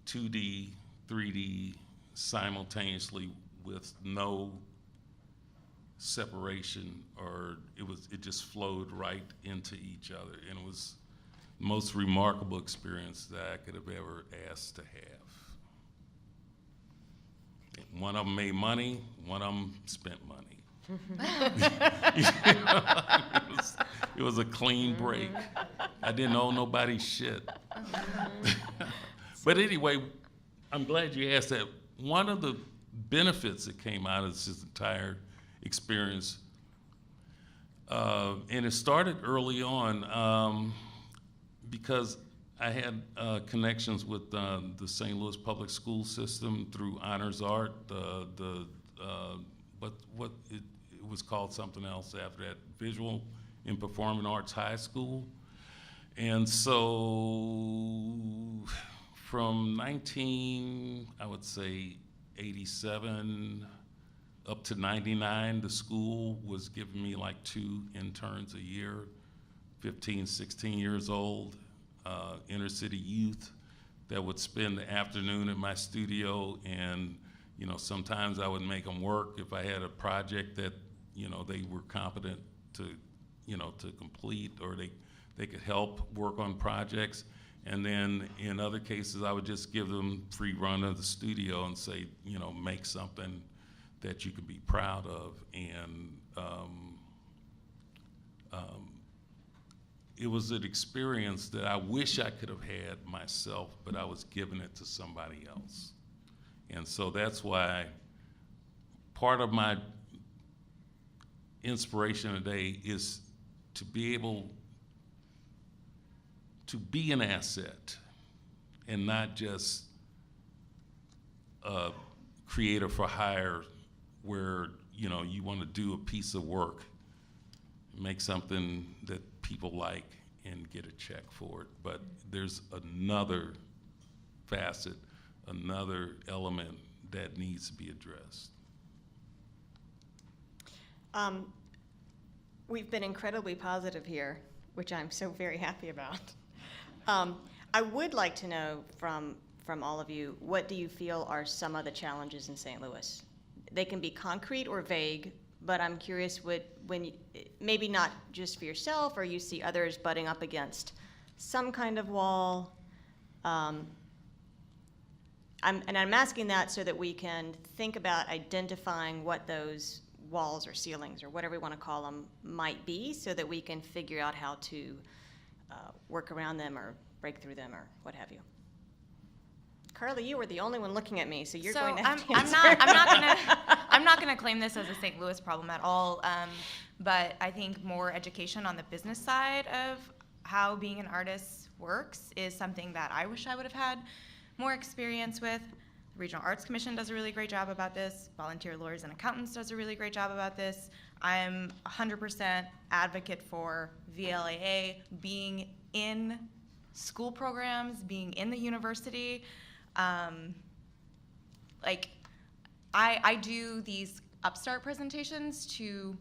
2D, 3D, simultaneously with no separation, or it just flowed right into each other. And it was the most remarkable experience that I could have ever asked to have. One of them made money, one of them spent money. It was a clean break. I didn't owe nobody shit. But anyway, I'm glad you asked that. One of the benefits that came out of this entire experience And it started early on because I had connections with the St. Louis public school system through Honors Art, what it was called something else after that, Visual and Performing Arts High School. And so from 87 up to 99, the school was giving me like 2 interns a year, 15, 16 years old, inner city youth that would spend the afternoon in my studio, and sometimes I would make them work if I had a project that they were competent to to complete, or they could help work on projects. And then in other cases, I would just give them free run of the studio and say, make something that you could be proud of. And it was an experience that I wish I could have had myself, but I was giving it to somebody else. And so that's why part of my inspiration today is to be able to be an asset and not just a creator for hire where you want to do a piece of work, make something that people like and get a check for it. But there's another facet, another element that needs to be addressed. We've been incredibly positive here, which I'm so very happy about. I would like to know from all of you, what do you feel are some of the challenges in St. Louis? They can be concrete or vague, but I'm curious maybe not just for yourself, or you see others butting up against some kind of wall. I'm asking that so that we can think about identifying what those walls or ceilings or whatever we want to call them might be, so that we can figure out how to work around them or break through them or what have you. Carlie, you were the only one looking at me, so you're going to have to answer. I'm not gonna claim this as a St. Louis problem at all, but I think more education on the business side of how being an artist works is something that I wish I would have had more experience with. The Regional Arts Commission does a really great job about this. Volunteer Lawyers and Accountants does a really great job about this. I'm 100% advocate for VLAA being in school programs, being in the university. I do these Upstart presentations to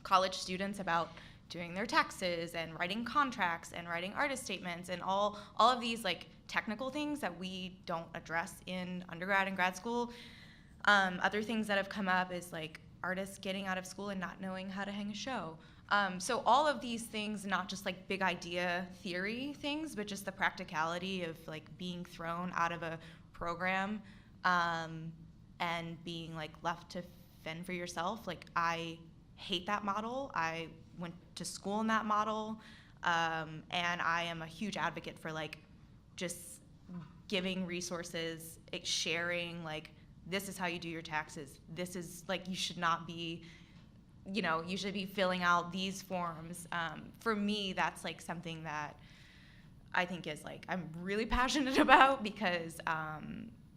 college students about doing their taxes and writing contracts and writing artist statements and all of these technical things that we don't address in undergrad and grad school. Other things that have come up is artists getting out of school and not knowing how to hang a show. So all of these things, not just big idea theory things, but just the practicality of being thrown out of a program and being left to fend for yourself. I hate that model. I went to school in that model, and I am a huge advocate for just giving resources, sharing this is how you do your taxes. This is you should not be, you should be filling out these forms. For me, that's something that I think is I'm really passionate about, because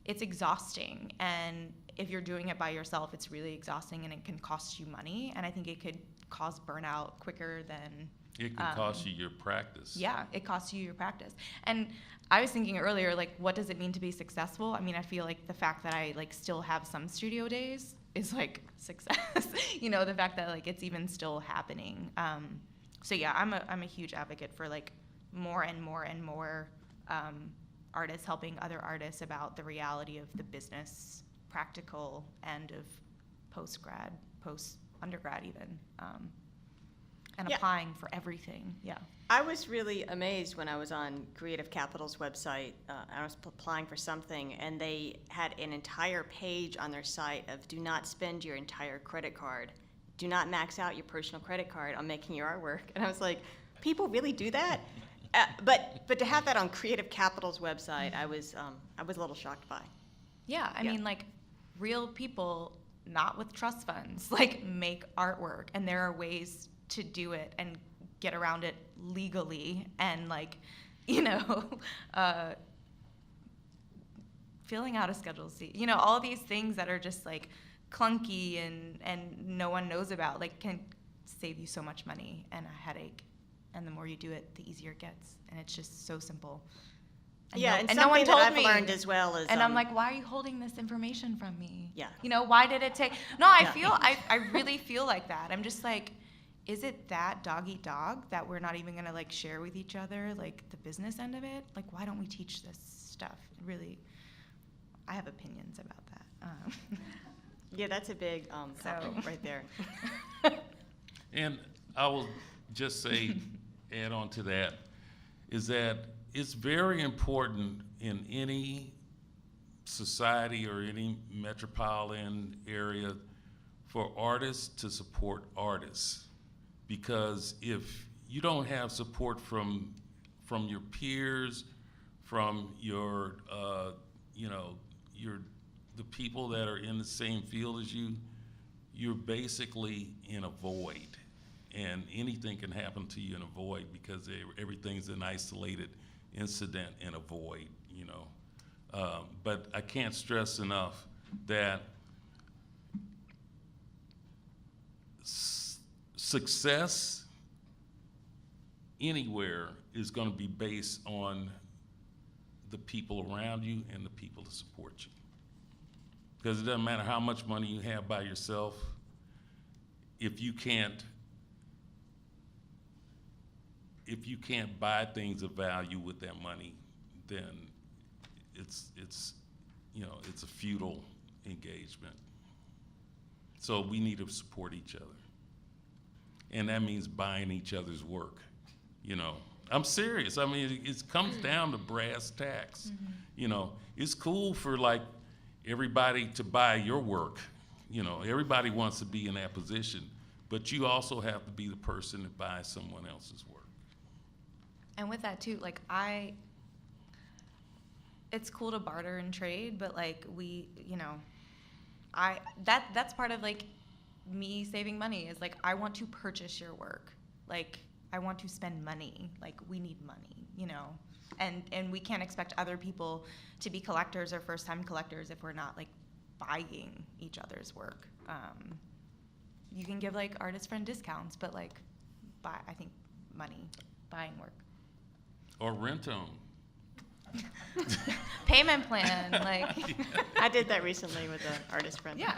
it's exhausting, and if you're doing it by yourself, it's really exhausting, and it can cost you money, and I think it could cause burnout quicker than it can cost you your practice. Yeah, it costs you your practice. And I was thinking earlier, what does it mean to be successful? I mean, I feel the fact that I still have some studio days is success. The fact that it's even still happening. So yeah, I'm a huge advocate for more and more and more artists helping other artists about the reality of the business, practical end of post-undergrad even, and Yeah. applying for everything. Yeah. I was really amazed when I was on Creative Capital's website. I was applying for something, and they had an entire page on their site of do not spend your entire credit card. Do not max out your personal credit card on making your artwork. And I was like, people really do that? But to have that on Creative Capital's website, I was a little shocked by. Yeah, I mean, real people, not with trust funds, make artwork, and there are ways to do it and get around it legally, and like, filling out a Schedule C, all these things that are just like clunky and no one knows about, like, can save you so much money and a headache. And the more you do it, the easier it gets. And it's just so simple. Yeah, and no something one that told I've me. learned as well is, And I'm like, why are you holding this information from me? Yeah. Why did it take? No, I Yeah. really feel like that. I'm just like, is it that dog eat dog that we're not even gonna like share with each other, like the business end of it? Like, why don't we teach this stuff? Really, I have opinions about that. yeah, that's a big topic right there. And I will just say, add on to that, is that it's very important in any society or any metropolitan area for artists to support artists. Because if you don't have support from your peers, from your, the people that are in the same field as you, you're basically in a void. And anything can happen to you in a void because everything's an isolated incident in a void, But I can't stress enough that success anywhere is going to be based on the people around you and the people that support you. Because it doesn't matter how much money you have by yourself, if you can't buy things of value with that money, then it's a futile engagement. So we need to support each other. And that means buying each other's work, I'm serious. I mean, it comes down to brass tacks. It's cool for like everybody to buy your work. Everybody wants to be in that position, but you also have to be the person that buys someone else's work. And with that too, like it's cool to barter and trade, but like that's part of like me saving money is like, I want to purchase your work. Like, I want to spend money. Like, we need money, and we can't expect other people to be collectors or first-time collectors if we're not like buying each other's work. You can give like artist friend discounts, but like I think money, buying work. Or rent them. Payment plan, like. I did that recently with an artist friend. Yeah.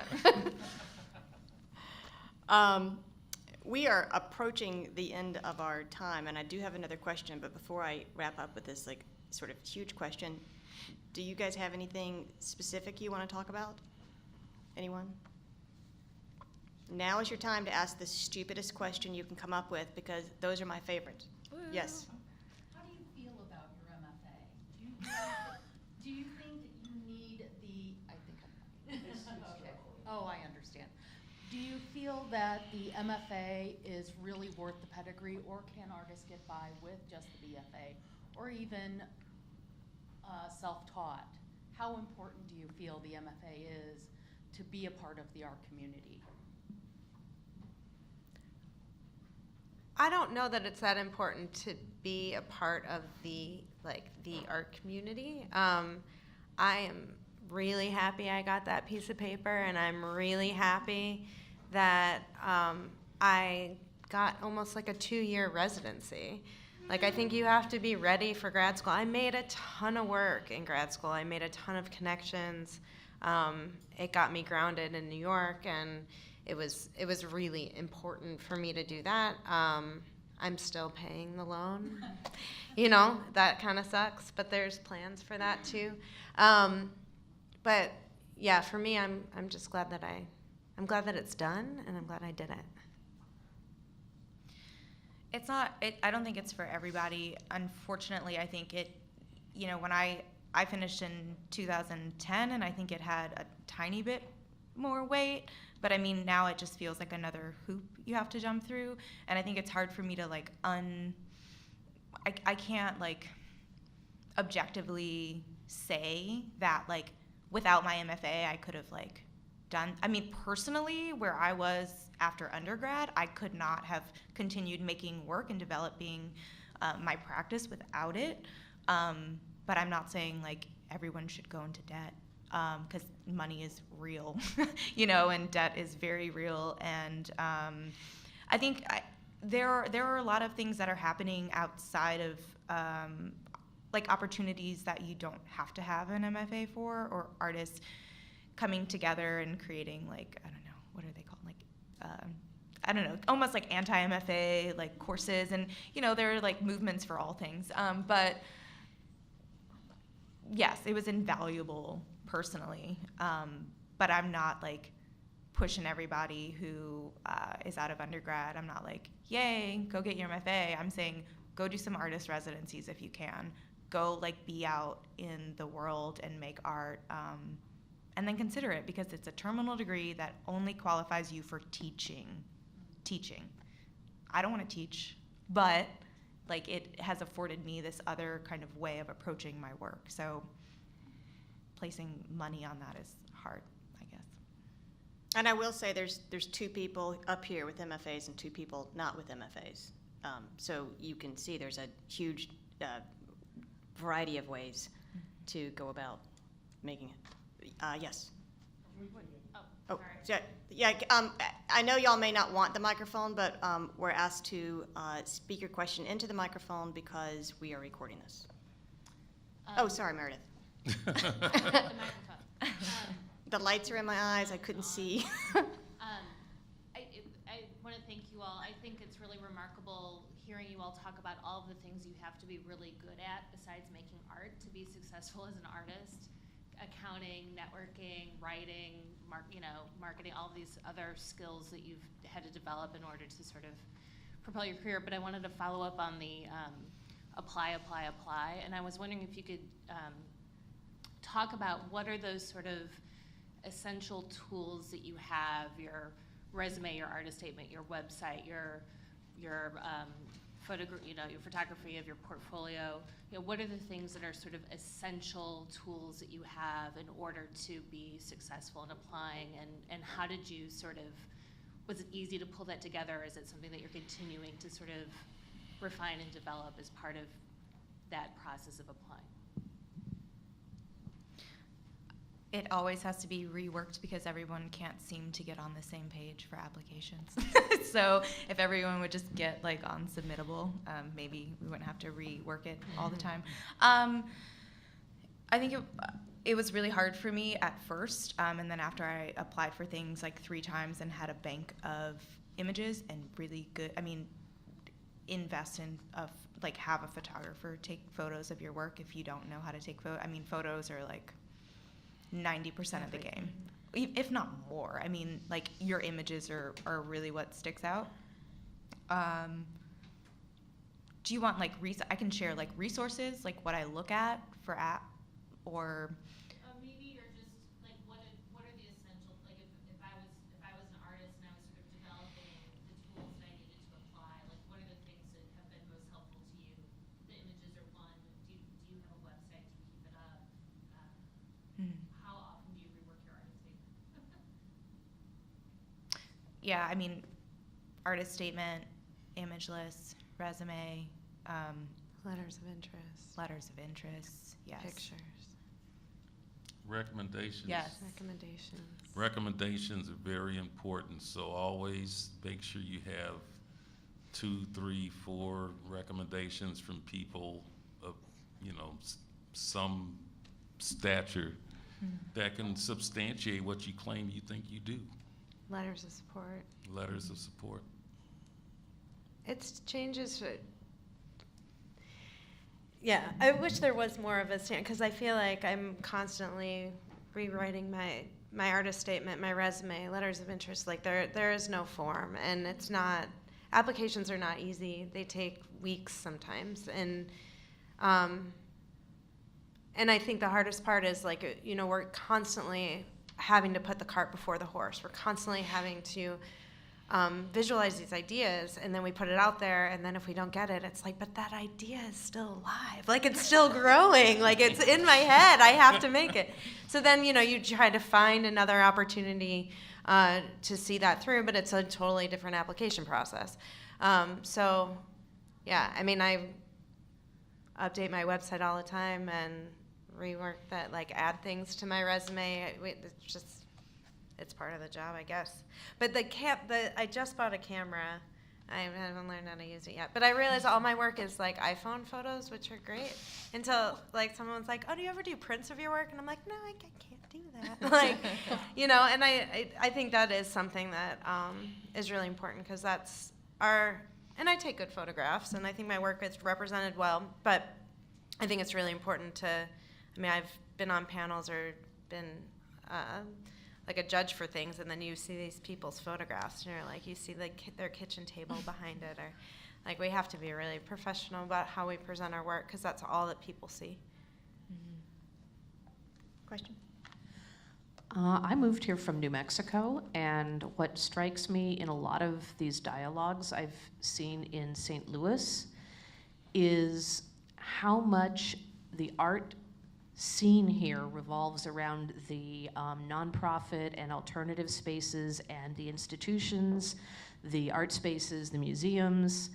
We are approaching the end of our time, and I do have another question, but before I wrap up with this like sort of huge question, do you guys have anything specific you want to talk about? Anyone? Now is your time to ask the stupidest question you can come up with, because those are my favorites. Woo. Yes. How do you feel about your MFA? Do you think that you need the, I think okay. Oh, I understand. Do you feel that the MFA is really worth the pedigree, or can artists get by with just the BFA, or even self-taught? How important do you feel the MFA is to be a part of the art community? I don't know that it's that important to be a part of the art community. I am really happy I got that piece of paper, and I'm really happy that I got almost like a 2-year residency. Like, I think you have to be ready for grad school. I made a ton of work in grad school. I made a ton of connections. It got me grounded in New York, and it was really important for me to do that. I'm still paying the loan. That kind of sucks, but there's plans for that too. But yeah, for me, I'm just glad that I'm glad that it's done, and I'm glad I did it. It's not, I don't think it's for everybody. Unfortunately, I think it, when I finished in 2010, and I think it had a tiny bit more weight, but I mean, now it just feels like another hoop you have to jump through, and I think it's hard for me to like I can't like objectively say that like without my MFA I could have like done, I mean, personally, where I was after undergrad, I could not have continued making work and developing my practice without it. But I'm not saying like everyone should go into debt, because money is real, and debt is very real. And I think there are a lot of things that are happening outside of like opportunities that you don't have to have an MFA for, or artists coming together and creating like, I don't know, what are they called? Like, I don't know, almost like anti-MFA like courses, and there are like movements for all things. But yes, it was invaluable personally. But I'm not like pushing everybody who is out of undergrad. I'm not like, yay, go get your MFA. I'm saying go do some artist residencies if you can. Go like be out in the world and make art, and then consider it, because it's a terminal degree that only qualifies you for teaching. I don't want to teach, but like it has afforded me this other kind of way of approaching my work. So placing money on that is hard, I guess. And I will say there's 2 people up here with MFAs and 2 people not with MFAs. So you can see there's a huge variety of ways to go about making it. Yes. Oh, yeah. I know y'all may not want the microphone, but we're asked to speak your question into the microphone because we are recording this. Oh, sorry, Meredith. The microphone. The lights are in my eyes. I couldn't see. I want to thank you all. I think it's really remarkable hearing you all talk about all of the things you have to be really good at besides making art to be successful as an artist. Accounting, networking, writing, marketing, all of these other skills that you've had to develop in order to sort of propel your career. But I wanted to follow up on the apply. And I was wondering if you could talk about what are those sort of essential tools that you have, your resume, your artist statement, your website, your your photography of your portfolio. What are the things that are sort of essential tools that you have in order to be successful in applying, and how did you was it easy to pull that together, or is it something that you're continuing to sort of refine and develop as part of that process of applying? It always has to be reworked because everyone can't seem to get on the same page for applications. So if everyone would just get like on submittable, maybe we wouldn't have to rework it all the time. I think it was really hard for me at first, and then after I applied for things like 3 times and had a bank of images and really good, invest in have a photographer take photos of your work if you don't know how to take photos. Photos are like 90% of the game, if not more. Your images are really what sticks out. Do you want I can share resources, what I look at for app, or maybe, or just what are the essential, if I was an artist and I was sort of developing the tools that I needed to apply, what are the things that have been most helpful to you? The images are one. Do you have a website? Do you keep it up? How often do you rework your artist statement? Yeah, artist statement, image list, resume, Letters of interest. Yes. Pictures. Recommendations. Yes. Recommendations are very important, so always make sure you have 2, 3, 4 recommendations from people of, some stature that can substantiate what you claim you think you do. Letters of support. It changes. Yeah, I wish there was more of a standard, because I feel like I'm constantly rewriting my artist statement, my resume, letters of interest. There is no form, and it's not. Applications are not easy. They take weeks sometimes, and I think the hardest part is we're constantly having to put the cart before the horse. We're constantly having to visualize these ideas, and then we put it out there, and then if we don't get it, it's but that idea is still alive. It's still growing. It's in my head. I have to make it. So then, you try to find another opportunity. to see that through, but it's a totally different application process. So, yeah, I mean, I update my website all the time and rework that, like add things to my resume. It's just, it's part of the job, I guess. But I just bought a camera. I haven't learned how to use it yet. But I realized all my work is like iPhone photos, which are great. Until like someone's like, "Oh, do you ever do prints of your work?" And I'm like, "No, I can't do that." Like, you know. And I think that is something that is really important, because that's and I take good photographs, and I think my work is represented well. But I think it's really important to. I mean, I've been on panels or been like a judge for things, and then you see these people's photographs, and you're like, you see their kitchen table behind it, or like, we have to be really professional about how we present our work, because that's all that people see. Question? I moved here from New Mexico, and what strikes me in a lot of these dialogues I've seen in St. Louis is how much the art scene here revolves around the nonprofit and alternative spaces and the institutions, the art spaces, the museums,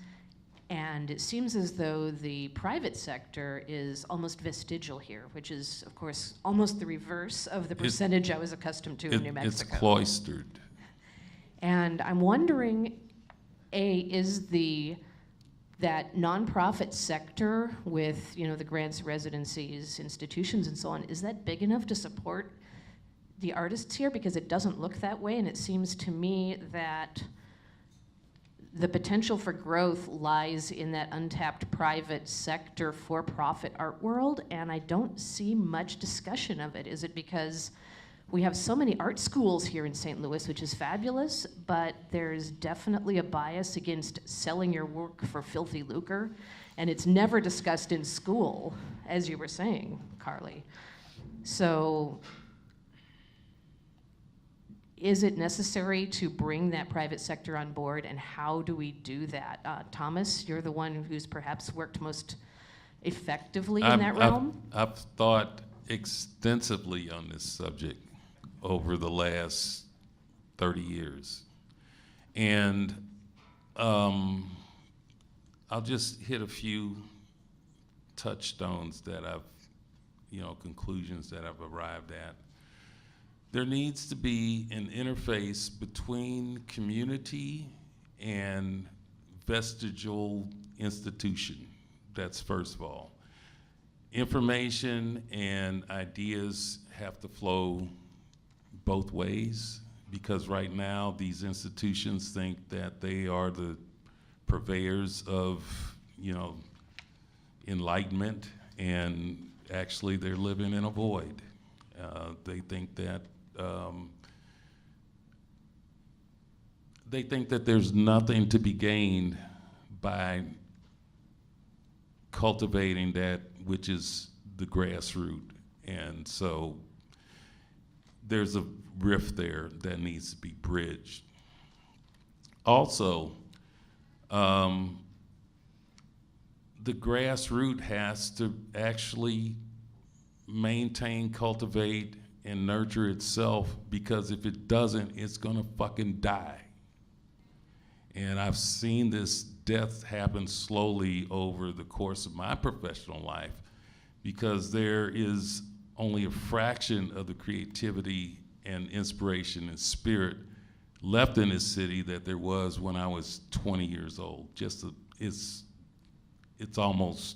and it seems as though the private sector is almost vestigial here, which is, of course, almost the reverse of the percentage I was accustomed to in New Mexico. It's cloistered. And I'm wondering, is that nonprofit sector with, you know, the grants, residencies, institutions, and so on, is that big enough to support the artists here? Because it doesn't look that way, and it seems to me that the potential for growth lies in that untapped private sector for-profit art world, and I don't see much discussion of it. Is it because we have so many art schools here in St. Louis, which is fabulous, but there's definitely a bias against selling your work for filthy lucre, and it's never discussed in school, as you were saying, Carlie. So is it necessary to bring that private sector on board, and how do we do that? Thomas, you're the one who's perhaps worked most effectively in that realm. I've thought extensively on this subject over the last 30 years. And I'll just hit a few touchstones that conclusions that I've arrived at. There needs to be an interface between community and vestigial institution. That's first of all. Information and ideas have to flow both ways, because right now these institutions think that they are the purveyors of, enlightenment, and actually they're living in a void. They think that there's nothing to be gained by cultivating that which is the grassroots. And so there's a rift there that needs to be bridged. Also, the grassroots has to actually maintain, cultivate, and nurture itself, because if it doesn't, it's gonna fucking die. And I've seen this death happen slowly over the course of my professional life, because there is only a fraction of the creativity and inspiration and spirit left in this city that there was when I was 20 years old. It's almost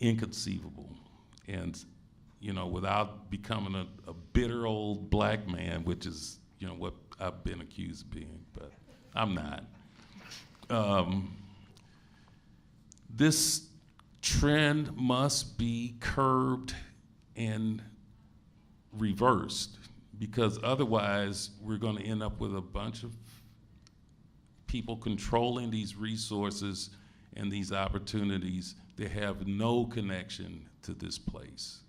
inconceivable. And, without becoming a bitter old black man, which is, what I've been accused of being, but I'm not. This trend must be curbed and reversed, because otherwise we're going to end up with a bunch of people controlling these resources and these opportunities that have no connection to this place.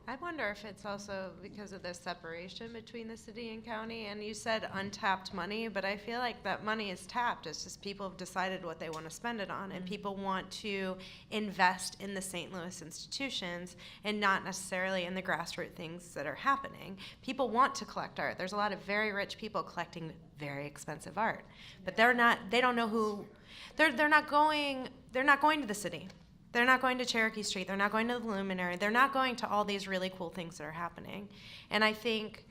I wonder if it's also because of the separation between the city and county. And you said untapped money, but I feel like that money is tapped. It's just people have decided what they want to spend it on, and people want to invest in the St. Louis institutions and not necessarily in the grassroots things that are happening. People want to collect art. There's a lot of very rich people collecting very expensive art, but they don't know who. They're not going to the city. They're not going to Cherokee Street. They're not going to the Luminary. They're not going to all these really cool things that are happening. And I think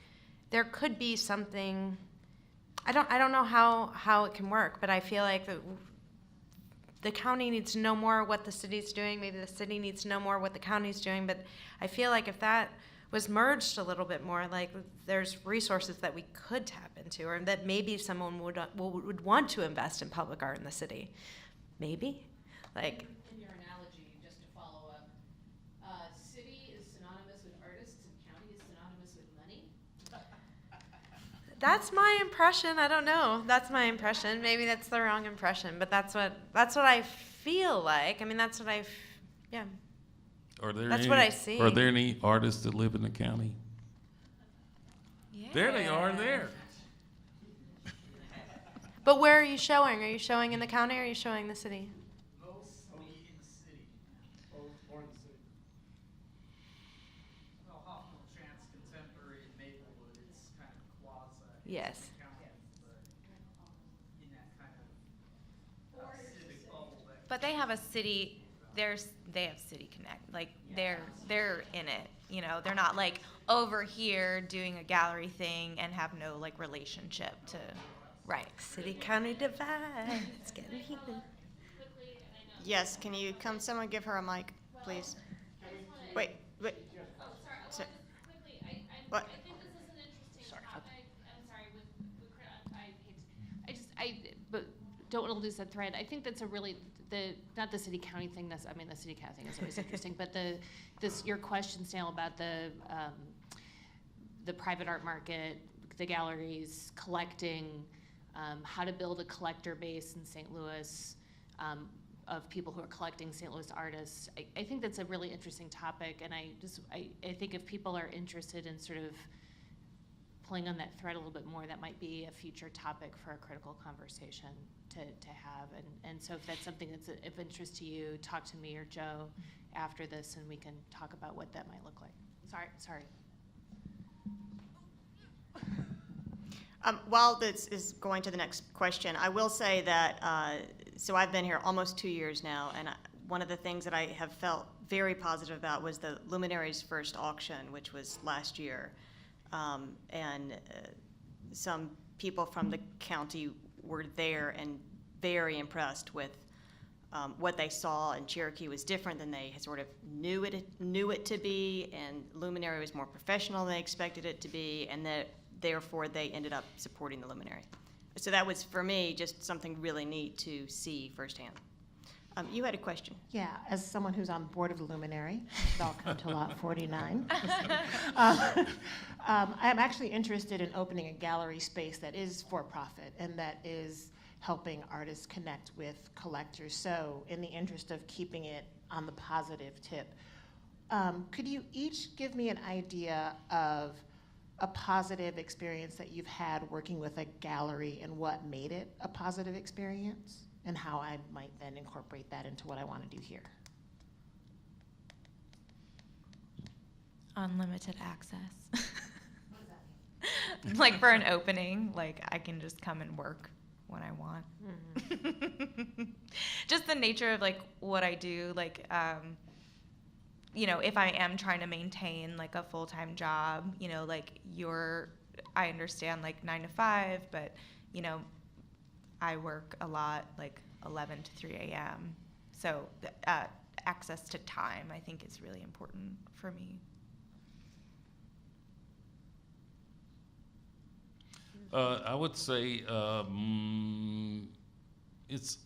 there could be something. I don't know how it can work, but I feel like the county needs to know more what the city's doing. Maybe the city needs to know more what the county's doing. But I feel like if that was merged a little bit more, like there's resources that we could tap into, or that maybe someone would want to invest in public art in the city. Maybe, like. In your analogy, just to follow up, city is synonymous with artists and county is synonymous with money. That's my impression. I don't know. That's my impression. Maybe that's the wrong impression, but that's what I feel like. I mean, that's what yeah. That's what I see. Are there any artists that live in the county? Yeah. There they are, there. But where are you showing? Are you showing in the county or are you showing the city? Mostly in the city. Or in the city. Well, Hoffman Chance, Contemporary, and Maplewood, it's kind of quasi. Yes. County, but in that kind of civic bubble. But they have a city. They have City Connect. Like they're in it. You know, they're not like over here doing a gallery thing and have no like relationship to. Right. City-county divide. It's getting heated. Yes, can you someone give her a mic, please? Wait. Oh, sorry. Quickly, What? I think this is an interesting topic. I'm sorry, But don't want to lose that thread. I think that's a really not the city county thing. The city county thing is always interesting, but your question, Snell, about the private art market, the galleries collecting. How to build a collector base in St. Louis of people who are collecting St. Louis artists. I think that's a really interesting topic, and I think if people are interested in sort of pulling on that thread a little bit more, that might be a future topic for a critical conversation to have. And so if that's something that's of interest to you, talk to me or Joe after this, and we can talk about what that might look like. Sorry. While this is going to the next question, I will say that, so I've been here almost 2 years now, and one of the things that I have felt very positive about was the Luminary's first auction, which was last year. Some people from the county were there and very impressed with what they saw, and Cherokee was different than they sort of knew it to be, and Luminary was more professional than they expected it to be, and that therefore they ended up supporting the Luminary. So that was, for me, just something really neat to see firsthand. You had a question. Yeah, as someone who's on board of the Luminary, welcome to Lot 49. I'm actually interested in opening a gallery space that is for-profit and that is helping artists connect with collectors. So in the interest of keeping it on the positive tip, could you each give me an idea of a positive experience that you've had working with a gallery and what made it a positive experience, and how I might then incorporate that into what I want to do here? Unlimited access. What does that mean? Like for an opening, like I can just come and work when I want. Mm-hmm. Just the nature of like what I do, like you know, if I am trying to maintain like a full-time job, you know, like I understand like 9 to 5, but you know, I work a lot, like 11 to 3 a.m. So access to time, I think, is really important for me. I would say it's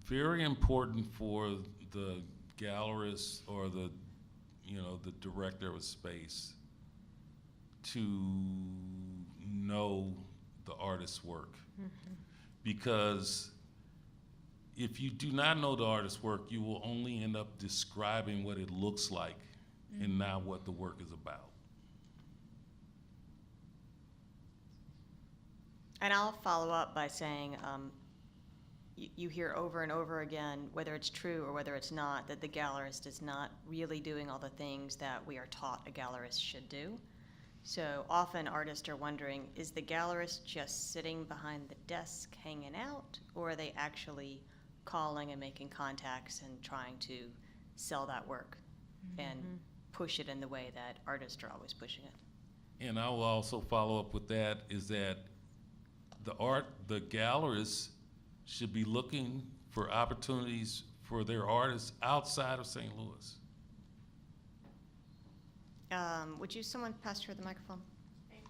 very important for the gallerist or the director of a space to know the artist's work. Mm-hmm. Because if you do not know the artist's work, you will only end up describing what it looks like and not what the work is about. And I'll follow up by saying, you hear over and over again, whether it's true or whether it's not, that the gallerist is not really doing all the things that we are taught a gallerist should do. So often artists are wondering, is the gallerist just sitting behind the desk hanging out, or are they actually calling and making contacts and trying to sell that work and push it in the way that artists are always pushing it? And I will also follow up with that, is that the gallerists should be looking for opportunities for their artists outside of St. Louis. Would you, someone pass her the microphone? Thank you.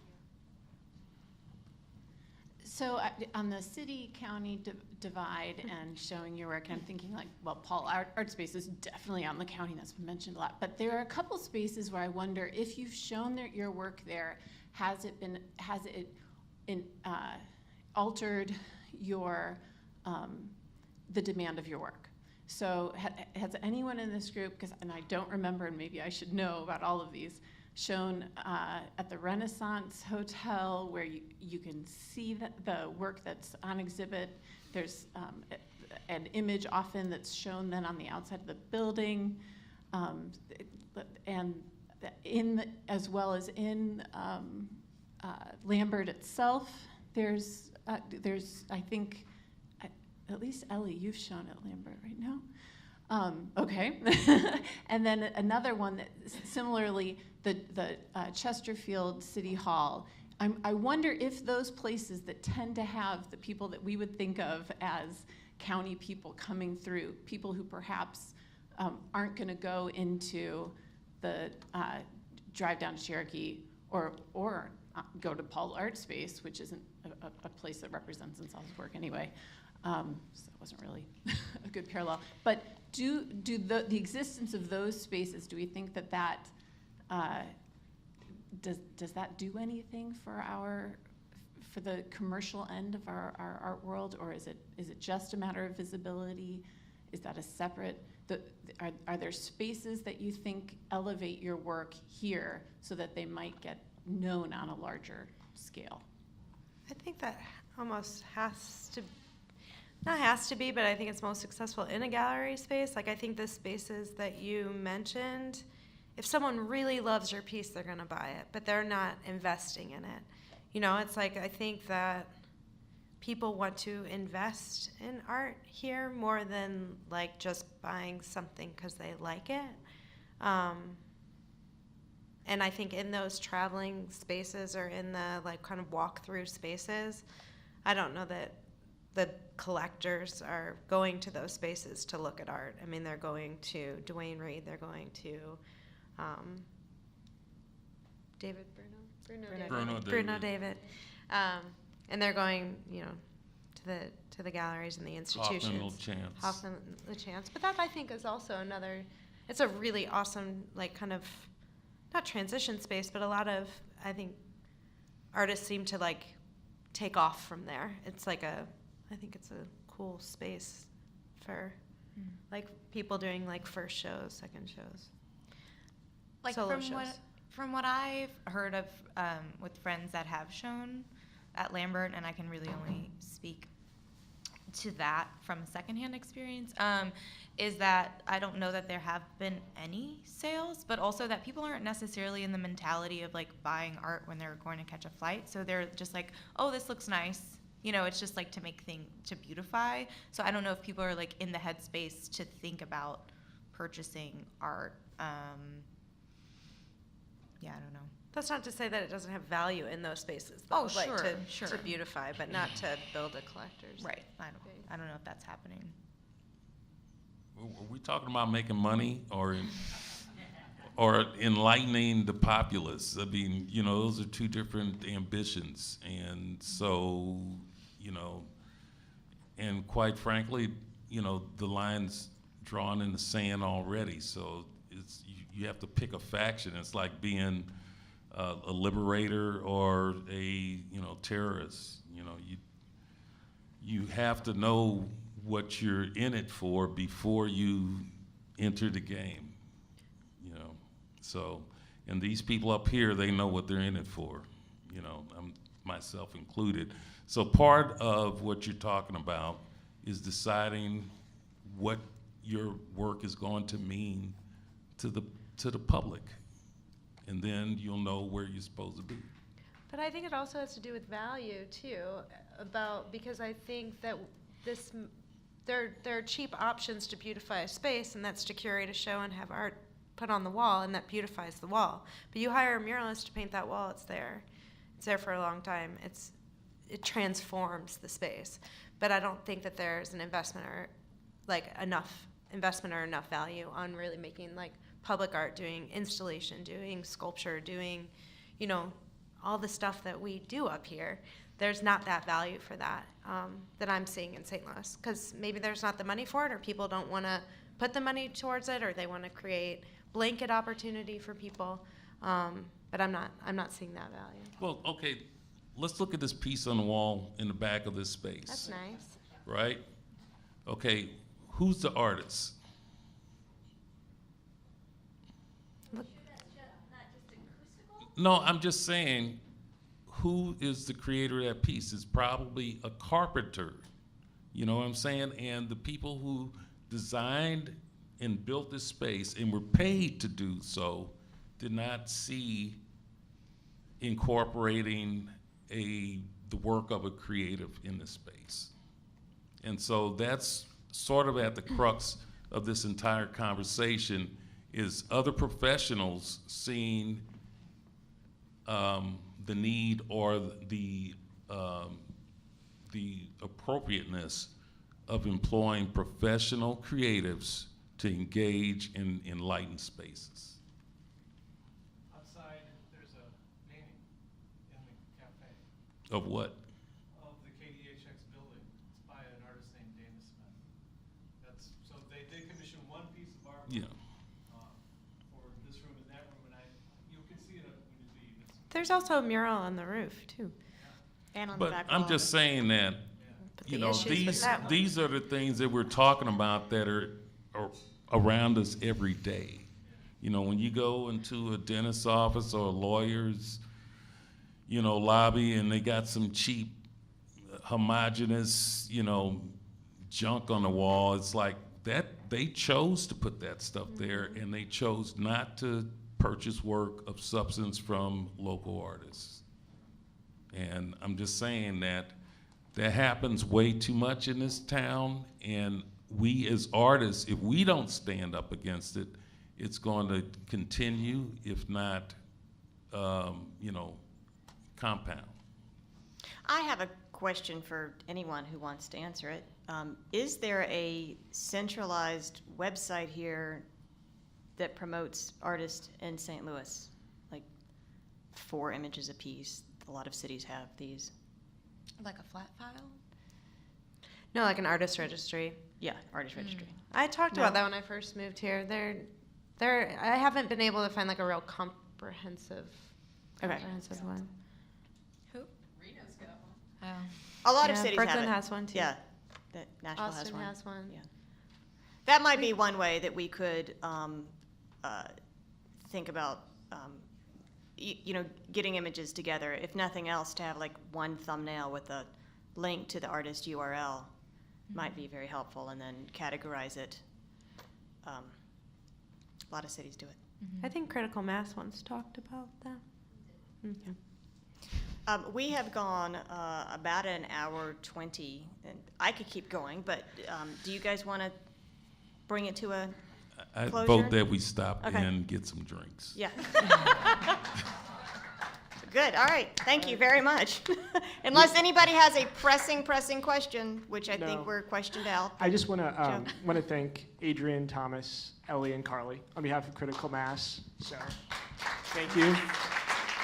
So on the city-county divide and showing your work, I'm thinking like, well, Paul, art space is definitely on the county, that's been mentioned a lot, but there are a couple spaces where I wonder if you've shown your work there, has it altered your, the demand of your work? So has anyone in this group, and I don't remember, and maybe I should know about all of these, shown at the Renaissance Hotel where you can see the work that's on exhibit? There's an image often that's shown then on the outside of the building, and as well as in Lambert itself. There's I think, at least Ellie, you've shown at Lambert right now. Okay. And then another one that similarly, the Chesterfield City Hall. I wonder if those places that tend to have the people that we would think of as county people coming through, people who perhaps aren't going to go into the drive down to Cherokee or go to Paul Art Space, which isn't a place that represents themselves work anyway. So that wasn't really a good parallel. But do the existence of those spaces, do we think that does that do anything for the commercial end of our art world, or is it just a matter of visibility? Is that a separate? Are there spaces that you think elevate your work here so that they might get known on a larger scale? I think that almost not has to be, but I think it's most successful in a gallery space. Like, I think the spaces that you mentioned, if someone really loves your piece, they're gonna buy it, but they're not investing in it. You know, it's like, I think that people want to invest in art here more than like just buying something because they like it. And I think in those traveling spaces or in the like kind of walk-through spaces, I don't know that the collectors are going to those spaces to look at art. I mean, they're going to Dwayne Reed, they're going to David Bruno David. And they're going, you know, to the galleries and the institutions. Hoffman LeChance. But that, I think, is also another, it's a really awesome, like, kind of, not transition space, but a lot of, I think, artists seem to like take off from there. It's like I think it's a cool space for like people doing like first shows, second shows, like solo shows. From what I've heard of with friends that have shown at Lambert, and I can really only speak to that from a secondhand experience, is that I don't know that there have been any sales, but also that people aren't necessarily in the mentality of like buying art when they're going to catch a flight. So they're just like, oh, this looks nice. You know, it's just like to beautify. So I don't know if people are like in the headspace to think about purchasing art. Yeah, I don't know. That's not to say that it doesn't have value in those spaces, though. Oh, like sure. To beautify, but not to build a collector's. Right. I don't know if that's happening. Are we talking about making money or enlightening the populace? I mean, you know, those are two different ambitions. And so, you know, and quite frankly, you know, the line's drawn in the sand already. So it's you have to pick a faction. It's like being a liberator or a, you know, terrorist. You know, you have to know what you're in it for before you enter the game, you know. So, and these people up here, they know what they're in it for, you know, myself included. So part of what you're talking about is deciding what your work is going to mean to the public. And then you'll know where you're supposed to be. But I think it also has to do with value too, because I think that there are cheap options to beautify a space, and that's to curate a show and have art put on the wall, and that beautifies the wall. But you hire a muralist to paint that wall, it's there for a long time. It transforms the space. But I don't think that there's an investment or enough value on really making like public art, doing installation, doing sculpture, doing, you know, all the stuff that we do up here. There's not that value for that that I'm seeing in St. Louis, because maybe there's not the money for it, or people don't want to put the money towards it, or they want to create blanket opportunity for people. But I'm not seeing that value. Well, okay, let's look at this piece on the wall in the back of this space. That's nice. Right? Okay, who's the artist? No, I'm just saying, who is the creator of that piece? It's probably a carpenter. You know what I'm saying? And the people who designed and built this space and were paid to do so did not see incorporating the work of a creative in the space. And so that's sort of at the crux of this entire conversation, is other professionals seeing the need or the appropriateness of employing professional creatives to engage in enlightened spaces. Outside, there's a painting in the cafe Of what? of the KDHX building. It's by an artist named Dana Smith. So they did commission one piece of art Yeah. for this room and that room, and you can see it when you leave. There's also a mural on the roof too. And on the But back I'm wall. just saying that, But you the know, issues with that one- these are the things that we're talking about that are around us every day. You know, when you go into a dentist's office or a lawyer's, you know, lobby, and they got some cheap, homogeneous, you know, junk on the wall, it's like that they chose to put that stuff there, and they chose not to purchase work of substance from local artists. And I'm just saying that happens way too much in this town, and we as artists, if we don't stand up against it, it's going to continue, if not, you know, compound. I have a question for anyone who wants to answer it. Is there a centralized website here that promotes artists in St. Louis? Like 4 images a piece. A lot of cities have these. Like a flat file? No, like an artist registry. Yeah, artist registry. I talked No. about that when I first moved here. I haven't been able to find like a real comprehensive one. Who? Reno's got one. Oh. A lot of Yeah, cities Brooklyn have it. has one, too. Yeah, that Nashville Austin has one. has one. Yeah. That might be one way that we could think about, you know, getting images together. If nothing else, to have like one thumbnail with a link to the artist URL might be very helpful, and then categorize it. A lot of cities do it. I think Critical Mass once talked about that. Okay. We have gone about an hour 20, and I could keep going, but do you guys want to bring it to a I closure? vote that we stop Okay. and get some drinks. Yeah. Good, all right, thank you very much. Unless anybody has a pressing question, which I think No. we're questioned out. I just want to thank Adrienne, Thomas, Ellie, and Carlie on behalf of Critical Mass. So, thank you.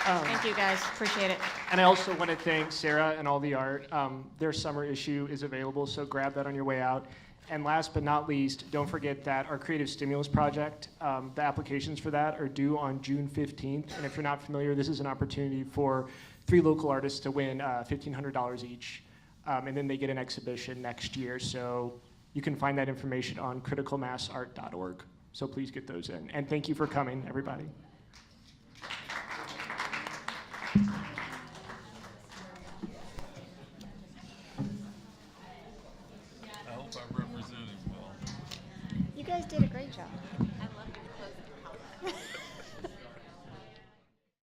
Thank you, guys, appreciate it. And I also want to thank Sarah and all the art. Their summer issue is available, so grab that on your way out. And last but not least, don't forget that our Creative Stimulus Project, the applications for that are due on June 15th. And if you're not familiar, this is an opportunity for 3 local artists to win $1,500 each. And then they get an exhibition next year. So you can find that information on criticalmassart.org. So please get those in. And thank you for coming, everybody. guys did a great job.